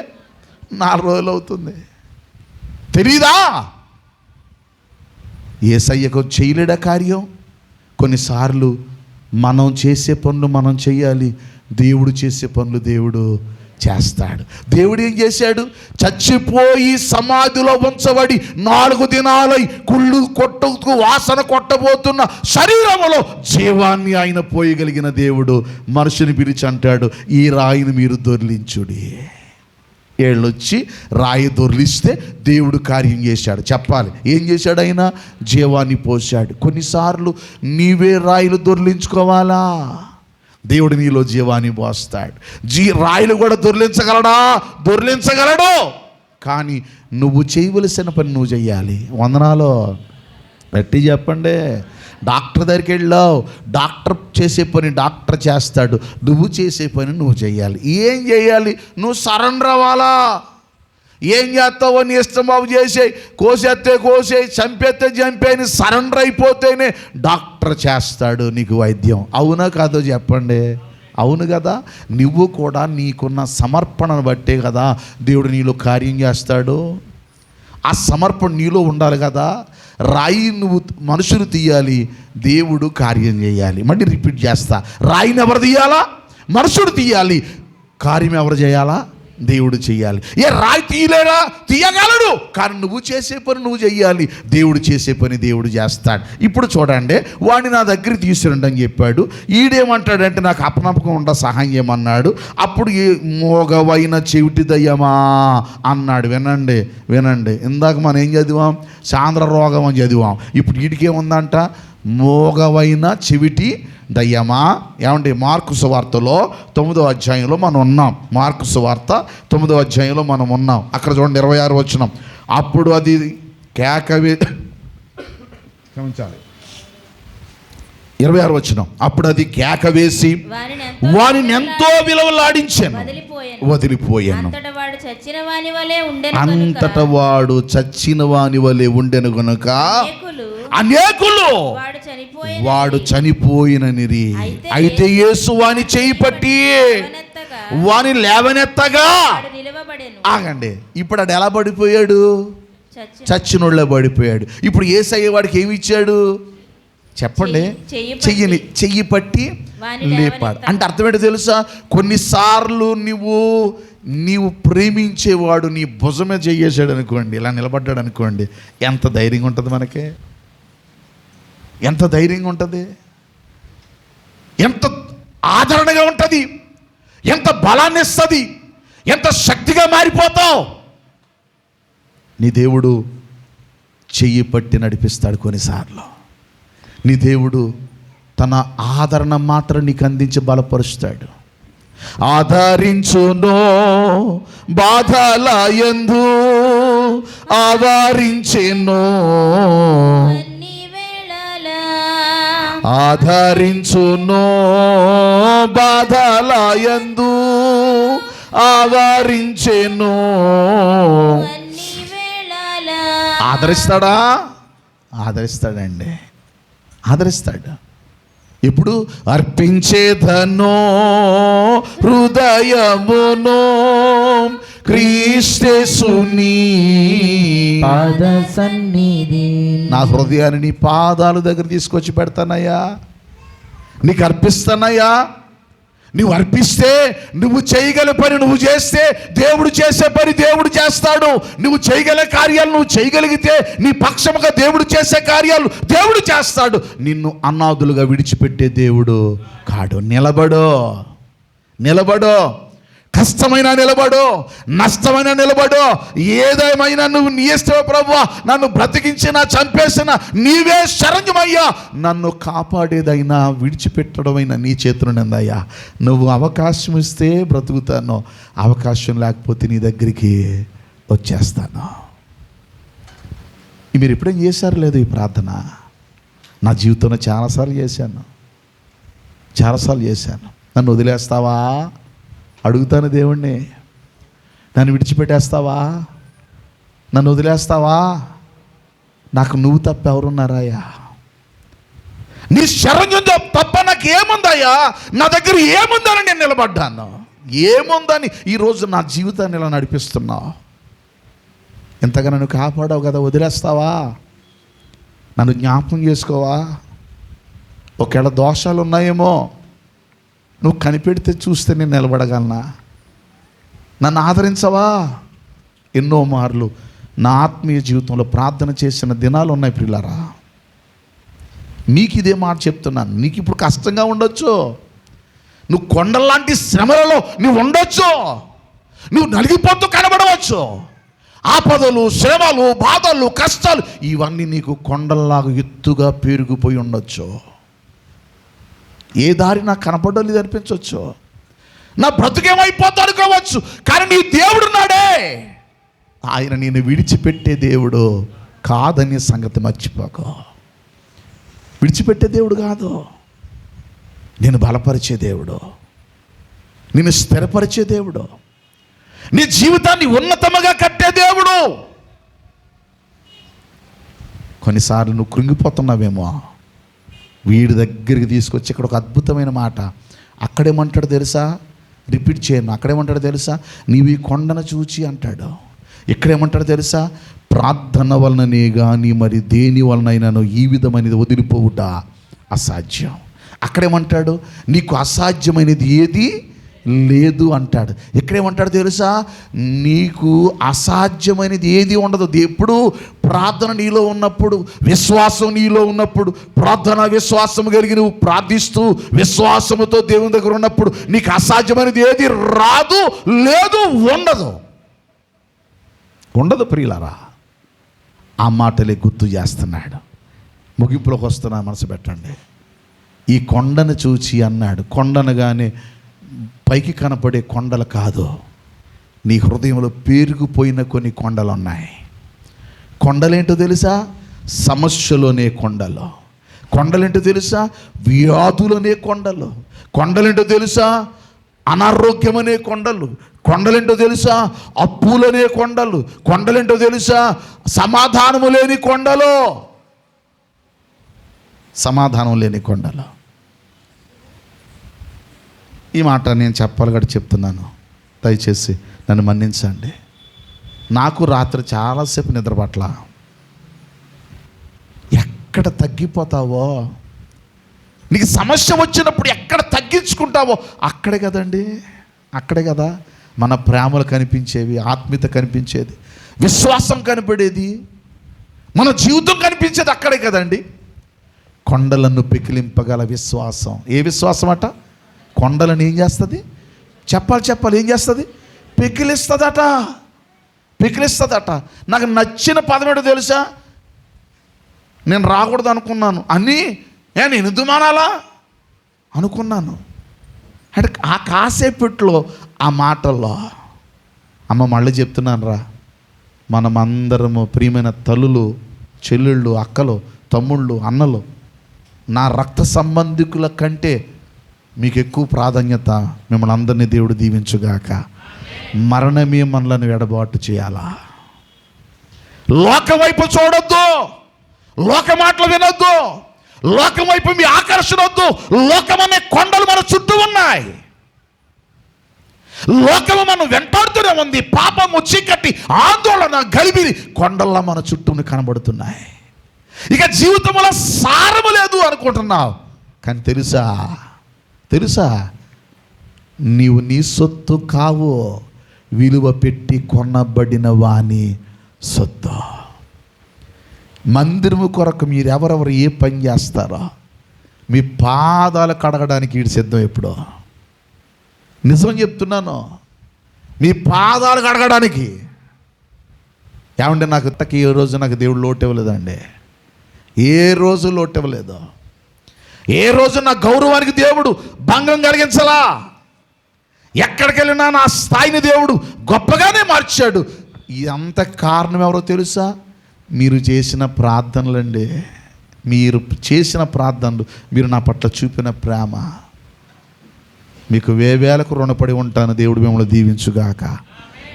4 రోజులు అవుతుంది. తెలీదా? యేసయ్యకు చేయలేడా కార్యం? కొన్నిసార్లు మనం చేసే పనులు మనం చేయాలి, దేవుడు చేసే పనులు దేవుడు చేస్తాడు. దేవుడు ఏం చేశాడు? చచ్చిపోయి సమాధిలో ఉంచబడి 4 దినాలై కుళ్ళు కొట్టుకు వాసన కొట్టబోతున్న శరీరములో జీవాన్ని ఆయన పోయగలిగిన దేవుడు మనుషుని పిలిచి అంటాడు, ఈ రాయిని మీరు దొర్లించుడి. ఏళ్ళొచ్చి రాయి దొర్లిస్తే దేవుడు కార్యం చేశాడు. చెప్పాలి, ఏం చేశాడు? ఆయన జీవాన్ని పోశాడు. కొన్నిసార్లు నీవే రాయిలు దొర్లించుకోవాలా? దేవుడు నీలో జీవాన్ని పోస్తాడు. రాయిలు కూడా దొర్లించగలడు. కానీ నువ్వు చేయవలసిన పని నువ్వు చెయ్యాలి. వందనాలు గట్టి చెప్పండి. డాక్టర్ దగ్గరికి వెళ్ళావు, డాక్టర్ చేసే పని డాక్టర్ చేస్తాడు, నువ్వు చేసే పని నువ్వు చేయాలి. ఏం చేయాలి? నువ్వు సరెండర్ అవ్వాలా? ఏం చేస్తావో నీ ఇష్టం బాబు చేసేయి, కోసేస్తే కోసేయి, చంపేస్తే చంపేని సరెండర్ అయిపోతేనే డాక్టర్ చేస్తాడు నీకు వైద్యం. అవునా కాదో చెప్పండి. అవును కదా. నువ్వు కూడా నీకున్న సమర్పణను బట్టే కదా దేవుడు నీలో కార్యం చేస్తాడు. ఆ సమర్పణ నీలో ఉండాలి కదా. రాయి నువ్వు మనుషులు తీయాలి, దేవుడు కార్యం చేయాలి. మళ్ళీ రిపీట్ చేస్తా, రాయిని ఎవరు తీయాలా? మనుషుడు తీయాలి. కార్యం ఎవరు చేయాలా? దేవుడు చెయ్యాలి. రాయి తీయలేరా? తీయగలడు. కానీ నువ్వు చేసే పని నువ్వు చెయ్యాలి. దేవుడు చేసే పని దేవుడు చేస్తాడు. ఇప్పుడు చూడండి, వాడిని నా దగ్గరికి తీసుకురండి అని చెప్పాడు. ఈడేమంటాడంటే నాకు అపనమ్మకం ఉండ సహాయం చేయమన్నాడు. అప్పుడు మోగవైన చెవిటి దయ్యమా అన్నాడు. వినండి, ఇందాక మనం ఏం చదివాం? సాంద్ర రోగం అని చదివాం. ఇప్పుడు వీడికేముందంట? మోగవైన చెవిటి దయ్యమా. ఏమండి? మార్కు సువార్తలో 9వ అధ్యాయంలో మనం ఉన్నాం. మార్కు సువార్త 9వ అధ్యాయంలో మనం ఉన్నాం. అక్కడ చూడండి 26 వచనం. అప్పుడు అది కేకవే క్షమించాలి 26 వచనం. అప్పుడు అది కేక వేసి వారిని ఎంతో విలువలాడించాను, వదిలిపోయాను. అంతట వాడు చచ్చిన వాని వలె ఉండెను గనుక అనేకులు వాడు చనిపోయిననిరి. అయితే యేసు వాని చేయి పట్టి వాని లేవనెత్తగా. ఆగండి, ఇప్పుడు ఆడు ఎలా పడిపోయాడు? చచ్చినోళ్ళ పడిపోయాడు. ఇప్పుడు యేసయ్య వాడికి ఏమి ఇచ్చాడు చెప్పండి? చెయ్యి పట్టి లేపాడు. అంటే అర్థమేంటో తెలుసా? కొన్నిసార్లు నీవు ప్రేమించేవాడు నీ భుజమే చెయ్యేసాడు అనుకోండి, ఇలా నిలబడ్డాడు అనుకోండి, ఎంత ధైర్యంగా ఉంటుంది మనకి? ఎంత ధైర్యంగా ఉంటుంది? ఎంత ఆదరణగా ఉంటుంది? ఎంత బలాన్ని ఇస్తుంది? ఎంత శక్తిగా మారిపోతావు? నీ దేవుడు చెయ్యి పట్టి నడిపిస్తాడు. కొన్నిసార్లు నీ దేవుడు తన ఆదరణ మాత్రం నీకు అందించి బలపరుస్తాడు. ఆదరించునో బాధల యందు ఆదరించెనో, ఆదరించునో బాధల యందు ఆదరించెనో. ఆదరిస్తాడా? ఆదరిస్తాడండి, ఆదరిస్తాడు. ఇప్పుడు అర్పించేదనో హృదయమునో క్రీస్తేసుని పాద సన్నిధి. నా హృదయాన్ని నీ పాదాల దగ్గర తీసుకొచ్చి పెడతానయ్యా, నీకు అర్పిస్తానయ్యా. నువ్వు అర్పిస్తే, నువ్వు చేయగల పని నువ్వు చేస్తే దేవుడు చేసే పని దేవుడు చేస్తాడు. నువ్వు చేయగల కార్యాలు నువ్వు చేయగలిగితే నీ పక్షముగా దేవుడు చేసే కార్యాలు దేవుడు చేస్తాడు. నిన్ను అనాథులుగా విడిచిపెట్టే దేవుడు కాడు. నిలబడు, కష్టమైనా నిలబడు, నష్టమైనా నిలబడు. ఏదేమైనా నువ్వు నీ ఇష్టమే ప్రభువా, నన్ను బ్రతికించినా చంపేసినా నీవే శరణ్యమయ్యా, నన్ను కాపాడేదైనా విడిచిపెట్టడమైనా నీ చేతులుందయ్యా. నువ్వు అవకాశం ఇస్తే బ్రతుకుతాను, అవకాశం లేకపోతే నీ దగ్గరికి వచ్చేస్తాను. మీరు ఎప్పుడేం చేశారు లేదు ఈ ప్రార్థన? నా జీవితంలో చాలాసార్లు చేశాను. నన్ను వదిలేస్తావా అడుగుతాను దేవుణ్ణి. నన్ను విడిచిపెట్టేస్తావా? నన్ను వదిలేస్తావా? నాకు నువ్వు తప్ప ఎవరున్నారాయా? నీ శరణ్యం తప్ప నాకు ఏముందయ్యా? నా దగ్గర ఏముందని నేను నిలబడ్డాను. ఏముందని ఈరోజు నా జీవితాన్ని ఇలా నడిపిస్తున్నావు? ఎంతగా నన్ను కాపాడావు కదా, వదిలేస్తావా? నన్ను జ్ఞాపకం చేసుకోవా? ఒకవేళ దోషాలు ఉన్నాయేమో, నువ్వు కనిపెడితే చూస్తే నేను నిలబడగలనా? నన్ను ఆదరించవా? ఎన్నో మార్లు నా ఆత్మీయ జీవితంలో ప్రార్థన చేసిన దినాలు ఉన్నాయి ప్రియులారా. మీకు ఇదే మాట చెప్తున్నాను. నీకు ఇప్పుడు కష్టంగా ఉండొచ్చు, నువ్వు కొండల్లాంటి శ్రమలలో నువ్వు ఉండొచ్చు, నువ్వు నలిగిపోతూ కనబడవచ్చు. ఆపదలు, శ్రమలు, బాధలు, కష్టాలు ఇవన్నీ నీకు కొండల్లాగా ఎత్తుగా పెరిగిపోయి ఉండొచ్చు. ఏ దారి నాకు కనపడలేదు అనిపించవచ్చు, నా బ్రతుకేమైపోతా అనుకోవచ్చు. కానీ నీ దేవుడు నాడే, ఆయన నేను విడిచిపెట్టే దేవుడు కాదనే సంగతి మర్చిపోకు. విడిచిపెట్టే దేవుడు కాదు, నేను బలపరిచే దేవుడు, నిన్ను స్థిరపరిచే దేవుడు, నీ జీవితాన్ని ఉన్నతముగా కట్టే దేవుడు. కొన్నిసార్లు నువ్వు కృంగిపోతున్నావేమో, వీడి దగ్గరికి తీసుకొచ్చి ఇక్కడ ఒక అద్భుతమైన మాట అక్కడేమంటాడు తెలుసా? రిపీట్ చేయను. అక్కడేమంటాడు తెలుసా? నీవు ఈ కొండను చూచి అంటాడు. ఇక్కడేమంటాడు తెలుసా? ప్రార్థన వలననే కానీ మరి దేని వలనైనాను ఈ విధమైనది వదిలిపోవుట అసాధ్యం. అక్కడేమంటాడు? నీకు అసాధ్యమైనది ఏది లేదు అంటాడు. ఇక్కడేమంటాడు తెలుసా? నీకు అసాధ్యమైనది ఏది ఉండదు. ఎప్పుడు ప్రార్థన నీలో ఉన్నప్పుడు, విశ్వాసం నీలో ఉన్నప్పుడు, ప్రార్థన విశ్వాసం కలిగి నువ్వు ప్రార్థిస్తూ విశ్వాసముతో దేవుని దగ్గర ఉన్నప్పుడు నీకు అసాధ్యమైనది ఏది రాదు, లేదు, ఉండదు ప్రియులారా. ఆ మాటలే గుర్తు చేస్తున్నాడు. ముగింపులోకి వస్తున్నా, మనసు పెట్టండి. ఈ కొండను చూచి అన్నాడు. కొండనగానే పైకి కనపడే కొండలు కాదు, నీ హృదయంలో పేరుకుపోయిన కొన్ని కొండలు ఉన్నాయి. కొండలేంటో తెలుసా? సమస్యలోనే కొండలు. కొండలేంటో తెలుసా? వ్యాధులనే కొండలు. కొండలేంటో తెలుసా? అనారోగ్యమనే కొండలు. కొండలేంటో తెలుసా? అప్పులనే కొండలు. కొండలేంటో తెలుసా? సమాధానము లేని కొండలు. సమాధానం లేని కొండలు. ఈ మాట నేను చెప్పాలి కాబట్టి చెప్తున్నాను, దయచేసి నన్ను మన్నించండి. నాకు రాత్రి చాలాసేపు నిద్ర పట్ల. ఎక్కడ తగ్గిపోతావో, నీకు సమస్య వచ్చినప్పుడు ఎక్కడ తగ్గించుకుంటావో అక్కడే కదండి, అక్కడే కదా మన ప్రేమలు కనిపించేవి, ఆత్మీయత కనిపించేది, విశ్వాసం కనపడేది, మన జీవితం కనిపించేది అక్కడే కదండి. కొండలను పెకిలింపగల విశ్వాసం. ఏ విశ్వాసం అట? కొండలను ఏం చేస్తుంది? చెప్పాలి, ఏం చేస్తుంది? పెకిలిస్తుందట. నాకు నచ్చిన పదం ఏంటో తెలుసా? నేను రాకూడదు అనుకున్నాను అని నేను ఎందుకు మానాలా అనుకున్నాను. అంటే ఆ కాసేపట్లో ఆ మాటల్లో అమ్మ మళ్ళీ చెప్తున్నాను రా, మనమందరము ప్రియమైన తల్లులు, చెల్లెళ్ళు, అక్కలు, తమ్ముళ్ళు, అన్నలు, నా రక్త సంబంధికుల కంటే మీకు ఎక్కువ ప్రాధాన్యత. మిమ్మల్ని అందరినీ దేవుడు దీవించుగాక. మరణమే మనలను ఎడబాటు చేయాలా? లోకం వైపు చూడొద్దు, లోక మాటలు వినొద్దు, లోకం వైపు మీ ఆకర్షణ వద్దు. లోకం అనే కొండలు మన చుట్టూ ఉన్నాయి. లోకము మనం వెంటాడుతూనే ఉంది. పాపము, చీకటి, ఆందోళన, గలిబిలి కొండల్లా మన చుట్టూ కనబడుతున్నాయి. ఇక జీవితంలో సారము లేదు అనుకుంటున్నావు. కానీ తెలుసా నీవు నీ సొత్తు కావు, విలువ పెట్టి కొనబడిన వాని సొత్తు. మందిరము కొరకు మీరు ఎవరెవరు ఏ పని చేస్తారో మీ పాదాలు కడగడానికి వీడు సిద్ధం. ఎప్పుడో నిజం చెప్తున్నాను, మీ పాదాలు కడగడానికి. ఏమంటే నాకు ఏ రోజు నాకు దేవుడు లోటు ఇవ్వలేదండి, ఏ రోజు లోటు ఇవ్వలేదు. ఏ రోజు నా గౌరవానికి దేవుడు భంగం కలిగించలా. ఎక్కడికి వెళ్ళినా నా స్థాయిని దేవుడు గొప్పగానే మార్చాడు. ఇదంత కారణం ఎవరో తెలుసా? మీరు చేసిన ప్రార్థనలండి. మీరు చేసిన ప్రార్థనలు, మీరు నా పట్ల చూపిన ప్రేమ. మీకు వేవేలకు రుణపడి ఉంటాను. దేవుడు మిమ్మల్ని దీవించుగాక.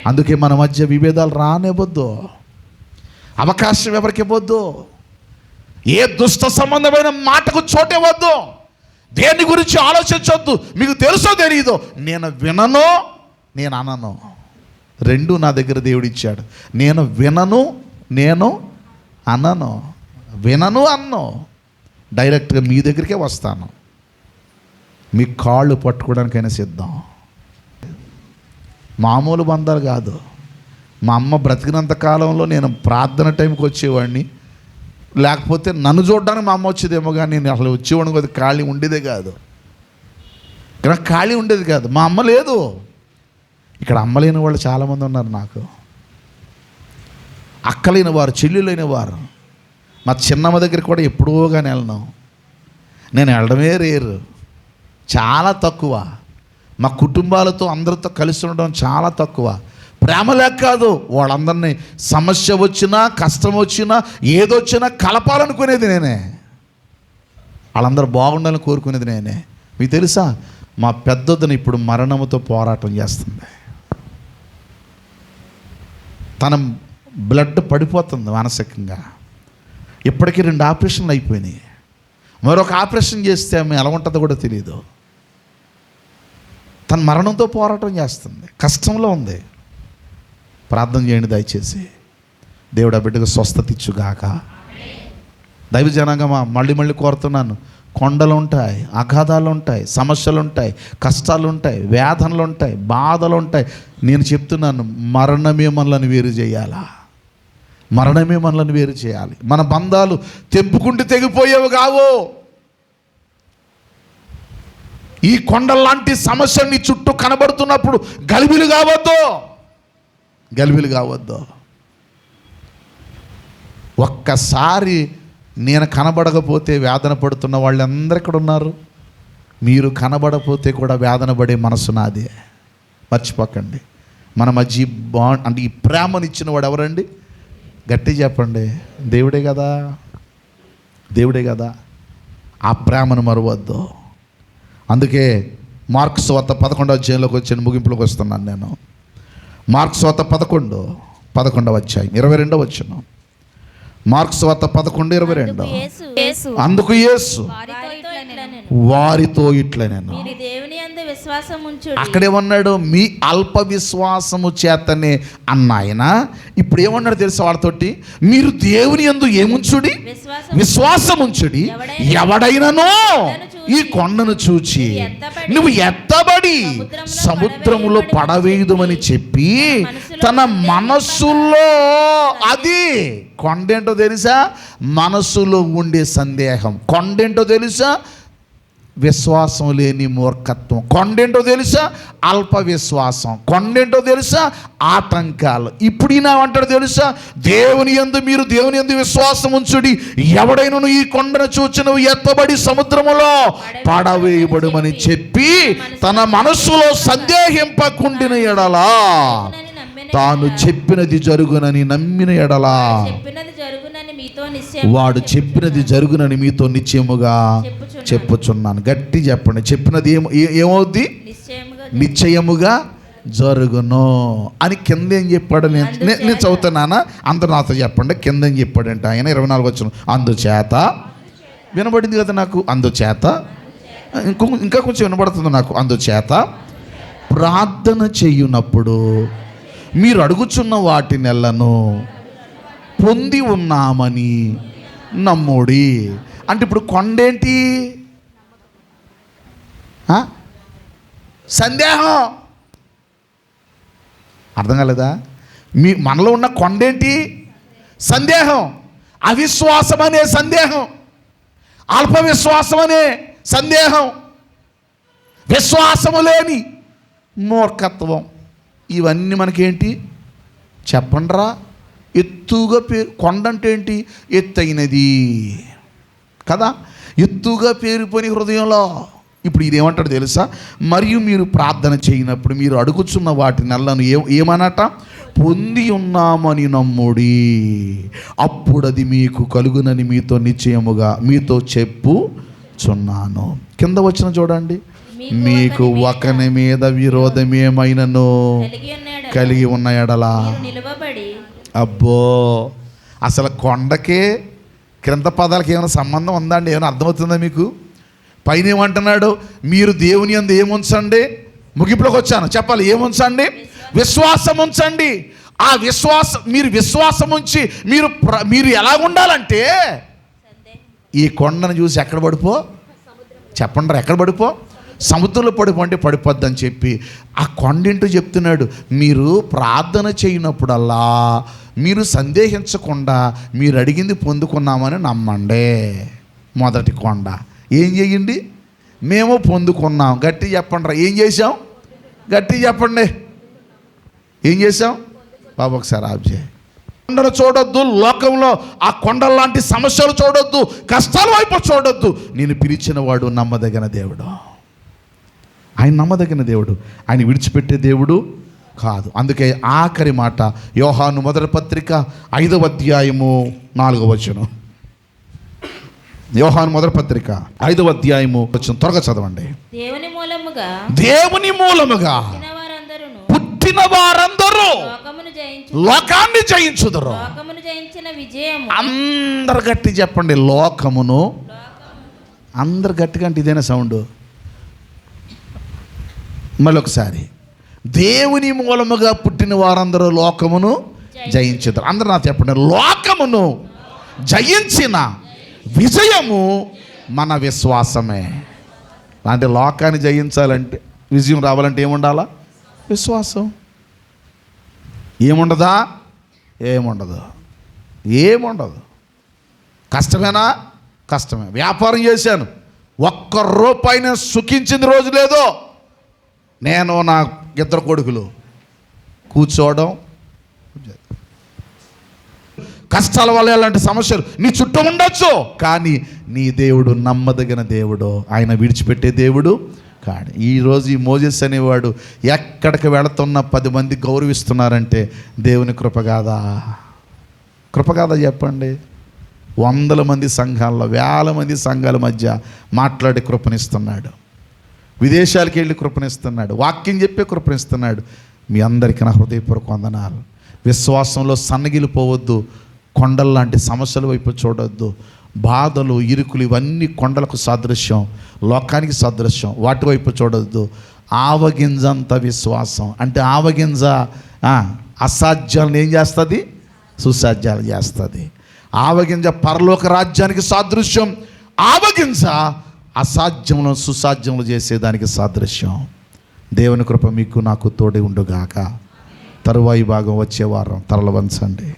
అందుకే మన మధ్య విభేదాలు రానివ్వద్దు, అవకాశం ఎవరికి ఇవ్వద్దు, ఏ దుష్ట సంబంధమైన మాటకు చోటివ్వద్దు, దేని గురించి ఆలోచించొద్దు. మీకు తెలుసో తెలియదో, నేను వినను, నేను అనను, రెండు నా దగ్గర దేవుడు ఇచ్చాడు. నేను వినను, నేను అనను. వినను అన్ను, డైరెక్ట్గా మీ దగ్గరికే వస్తాను. మీ కాళ్ళు పట్టుకోవడానికైనా సిద్ధం. మామూలు బంధాలు కాదు. మా అమ్మ బ్రతికినంత కాలంలో నేను ప్రార్థన టైంకి వచ్చేవాడిని, లేకపోతే నన్ను చూడడానికి మా అమ్మ వచ్చేదేమో, కానీ నేను అసలు వచ్చేవాడిని కాదు. ఖాళీ ఉండేదే కాదు, ఇక్కడ ఖాళీ ఉండేది కాదు. మా అమ్మ లేదు. ఇక్కడ అమ్మ లేని వాళ్ళు చాలామంది ఉన్నారు. నాకు అక్కలేని వారు, చెల్లెలైన వారు. మా చిన్నమ్మ దగ్గరికి కూడా ఎప్పుడో కానీ వెళ్ళను. నేను వెళ్ళడమే రేరు, చాలా తక్కువ. మా కుటుంబాలతో అందరితో కలిసి ఉండడం చాలా తక్కువ. ప్రేమ లేక కాదు, వాళ్ళందరినీ సమస్య వచ్చినా, కష్టం వచ్చినా, ఏదొచ్చినా కలపాలనుకునేది నేనే. వాళ్ళందరూ బాగుండాలని కోరుకునేది నేనే. మీకు తెలుసా, మా పెద్దొద్దని ఇప్పుడు మరణముతో పోరాటం చేస్తుంది. తన బ్లడ్ పడిపోతుంది మానసికంగా. ఇప్పటికీ 2 ఆపరేషన్లు అయిపోయినాయి. మరొక ఆపరేషన్ చేస్తే ఆమె ఎలా ఉంటుందో కూడా తెలియదు. తన మరణంతో పోరాటం చేస్తుంది, కష్టంలో ఉంది. ప్రార్థన చేయండి దయచేసి. దేవుడు ఆ బిడ్డకు స్వస్థత ఇచ్చుగాక. దైవ జనాంగమా, మళ్ళీ కోరుతున్నాను. కొండలు ఉంటాయి, అగాధాలు ఉంటాయి, సమస్యలు ఉంటాయి, కష్టాలు ఉంటాయి, వేదనలు ఉంటాయి, బాధలు ఉంటాయి. నేను చెప్తున్నాను, మరణమే మనల్ని వేరు చేయాలా, మరణమే మనల్ని వేరు చేయాలి. మన బంధాలు తెంపుకుంటూ తెగిపోయేవి కావు. ఈ కొండల్లాంటి సమస్యలు నీ చుట్టూ కనబడుతున్నప్పుడు గలిబిలు కావద్దు, గలిబిలు కావద్దు. ఒక్కసారి నేను కనబడకపోతే వేదన పడుతున్న వాళ్ళందరూ ఇక్కడ ఉన్నారు. మీరు కనబడపోతే కూడా వేదన పడే మనసు నాదే. మర్చిపోకండి. మన మధ్య బాండ్ అంటే ఈ ప్రేమనిచ్చిన వాడు ఎవరండి? గట్టి చెప్పండి. దేవుడే కదా, దేవుడే కదా. ఆ ప్రేమను మరవద్దు. అందుకే మార్క్స్ వార్త 11వ అధ్యాయంలోకి వచ్చాను, ముగింపులోకి వస్తున్నాను నేను. మార్క్స్ వార్త 11వ అధ్యాయం 22వ వచనం. మార్క్స్ వార్త 11:22. అందుకు యేసు వారితో ఇట్లా నేను అక్కడేమన్నాడు? మీ అల్ప విశ్వాసము చేతనే అన్న ఆయన. ఇప్పుడు ఏమన్నాడు తెలుసా వాళ్ళతోటి? మీరు దేవుని యందు ఏముంచుడి? విశ్వాసముంచుడి. ఎవడైనానో ఈ కొండను చూచి నువ్వు ఎత్తబడి సముద్రములో పడవేయుదుమని చెప్పి తన మనస్సులో, అది కొండేంటో తెలుసా? మనస్సులో ఉండే సందేహం. కొండేంటో తెలుసా? విశ్వాసం లేని మూర్ఖత్వం. కొండేంటో తెలుసా? అల్ప విశ్వాసం. కొండేంటో తెలుసా? ఆటంకాలు. ఇప్పుడు ఈయనేమంటాడు తెలుసా? మీరు దేవుని యందు విశ్వాసం ఉంచుడి. ఎవడైనా ఈ కొండను చూచి నువ్వు ఎత్తబడి సముద్రములో పడవేయబడుమని చెప్పి తన మనస్సులో సందేహింపకుండిన ఎడలా తాను చెప్పినది జరుగునని నమ్మిన ఎడలా వాడు చెప్పినది జరుగునని మీతో నిశ్చయముగా చెప్పుచున్నాను. గట్టి చెప్పండి. చెప్పినది ఏమవుద్ది? నిశ్చయముగా జరుగును అని కింద ఏం చెప్పాడు? నేను చదువుతున్నానా? అందరూ నాతో చెప్పండి. కింద ఏం చెప్పాడంటే ఆయన 24 వచనం. అందుచేత వినబడింది కదా నాకు. అందుచేత ఇంకా కొంచెం వినబడుతుంది నాకు. అందుచేత ప్రార్థన చేయునప్పుడు మీరు అడుగుచున్న వాటినెల్లను పొంది ఉన్నామని నమ్ముడి. అంటే ఇప్పుడు కొండేంటి? సందేహం. అర్థం కాలేదా? మనలో ఉన్న కొండ ఏంటి? సందేహం. అవిశ్వాసం అనే సందేహం, అల్ప విశ్వాసం అనే సందేహం, విశ్వాసము లేని మూర్ఖత్వం. ఇవన్నీ మనకేంటి చెప్పండిరా? ఎత్తుగా కొండ అంటే ఏంటి? ఎత్తైనది కదా, ఎత్తుగా పేరుపోని హృదయంలో. ఇప్పుడు ఇదేమంటాడు తెలుసా? మరియు మీరు ప్రార్థన చేయనప్పుడు మీరు అడుగుచున్న వాటి నల్లను ఏమనట? పొంది ఉన్నామని నమ్ముడి, అప్పుడు అది మీకు కలుగునని మీతో నిశ్చయముగా మీతో చెప్పుచున్నాను. కింద వచ్చిన చూడండి, మీకు ఒకని మీద విరోధమేమైనను కలిగి ఉన్న ఎడలా. నిలవబడి. అబ్బో, అసలు కొండకే క్రింద పదాలకి ఏమైనా సంబంధం ఉందా అండి? ఏమైనా అర్థమవుతుందా మీకు? పైన ఏమంటున్నాడు? మీరు దేవుని యందు ఏముంచండి? ముగింపులోకి వచ్చాను, చెప్పాలి. ఏముంచండి? విశ్వాసం ఉంచండి. ఆ మీరు విశ్వాసం ఉంచి మీరు ఎలా ఉండాలంటే, ఈ కొండను చూసి ఎక్కడ పడిపో చెప్పండి, ఎక్కడ పడిపో? సముద్రంలో పడిపో అంటే పడిపోద్దని చెప్పి ఆ కొండేంటో చెప్తున్నాడు. మీరు ప్రార్థన చేయనప్పుడల్లా మీరు సందేహించకుండా మీరు అడిగింది పొందుకున్నామని నమ్మండి. మొదటి కొండ. ఏం చేయండి? మేము పొందుకున్నాం. గట్టి చెప్పండి. ఏం చేసాం? గట్టి చెప్పండి. ఏం చేసాం బాబు? ఒకసారి ఆబ్జే. కొండలు చూడొద్దు, లోకంలో ఆ కొండల లాంటి సమస్యలు చూడొద్దు, కష్టాల వైపు చూడొద్దు. నేను పిలిచిన వాడు నమ్మదగిన దేవుడు. ఆయన నమ్మదగిన దేవుడు, ఆయన విడిచిపెట్టే దేవుడు కాదు. అందుకే ఆఖరి మాట యోహాను మొదటి పత్రిక 5వ అధ్యాయము 4వ వచనం. యోహాను మొదటి పత్రిక 5వ అధ్యాయము వచనం త్వరగా చదవండి. దేవుని మూలముగా పుట్టిన వారందరూ లోకాన్ని జయించుదురు. లోకమును జయించిన విజయము. అందరు గట్టి చెప్పండి, లోకమును. అందరు గట్టిగా అంటే ఇదేనా సౌండ్? మళ్ళీ ఒకసారి, దేవుని మూలముగా పుట్టిన వారందరూ లోకమును జయించుదురు. అందరూ నాకు చెప్పండి, లోకమును జయించిన విజయము మన విశ్వాసమే. అంటే లోకాన్ని జయించాలంటే, విజయం రావాలంటే ఏముండాలా? విశ్వాసం. ఏముండదా? ఏముండదు. కష్టమేనా? కష్టమే. వ్యాపారం చేశాను, ఒక్క రూపాయిని సుఖించింది రోజు లేదో. నేను నా 2 కొడుకులు కూర్చోవడం, కష్టాల వల్ల ఎలాంటి సమస్యలు నీ చుట్టూ ఉండొచ్చు, కానీ నీ దేవుడు నమ్మదగిన దేవుడు. ఆయన విడిచిపెట్టే దేవుడు కాడు. ఈరోజు ఈ మోజెస్ అనేవాడు ఎక్కడికి వెళుతున్న 10 మంది గౌరవిస్తున్నారంటే దేవుని కృప కాదా? కృప కాదా చెప్పండి? 100 మంది సంఘాల్లో, 1000 మంది సంఘాల మధ్య మాట్లాడి కృపనిస్తున్నాడు. విదేశాలకు వెళ్ళి కృపనిస్తున్నాడు. వాక్యం చెప్పే కృపనిస్తున్నాడు. మీ అందరికీ నా హృదయపూర్వక వందనాలు. విశ్వాసంలో సన్నగిలిపోవద్దు. కొండల్లాంటి సమస్యల వైపు చూడొద్దు. బాధలు, ఇరుకులు ఇవన్నీ కొండలకు సాదృశ్యం, లోకానికి సాదృశ్యం. వాటి వైపు చూడొద్దు. ఆవగింజంత విశ్వాసం అంటే ఆవగింజ అసాధ్యాలను ఏం చేస్తుంది? సుసాధ్యాలు చేస్తుంది. ఆవగింజ పరలోక రాజ్యానికి సాదృశ్యం. ఆవగింజ అసాధ్యములను సుసాధ్యములు చేసేదానికి సాదృశ్యం. దేవుని కృప మీకు నాకు తోడే ఉండుగాక. తరువాయి భాగం వచ్చే వారం తరల వంచండి.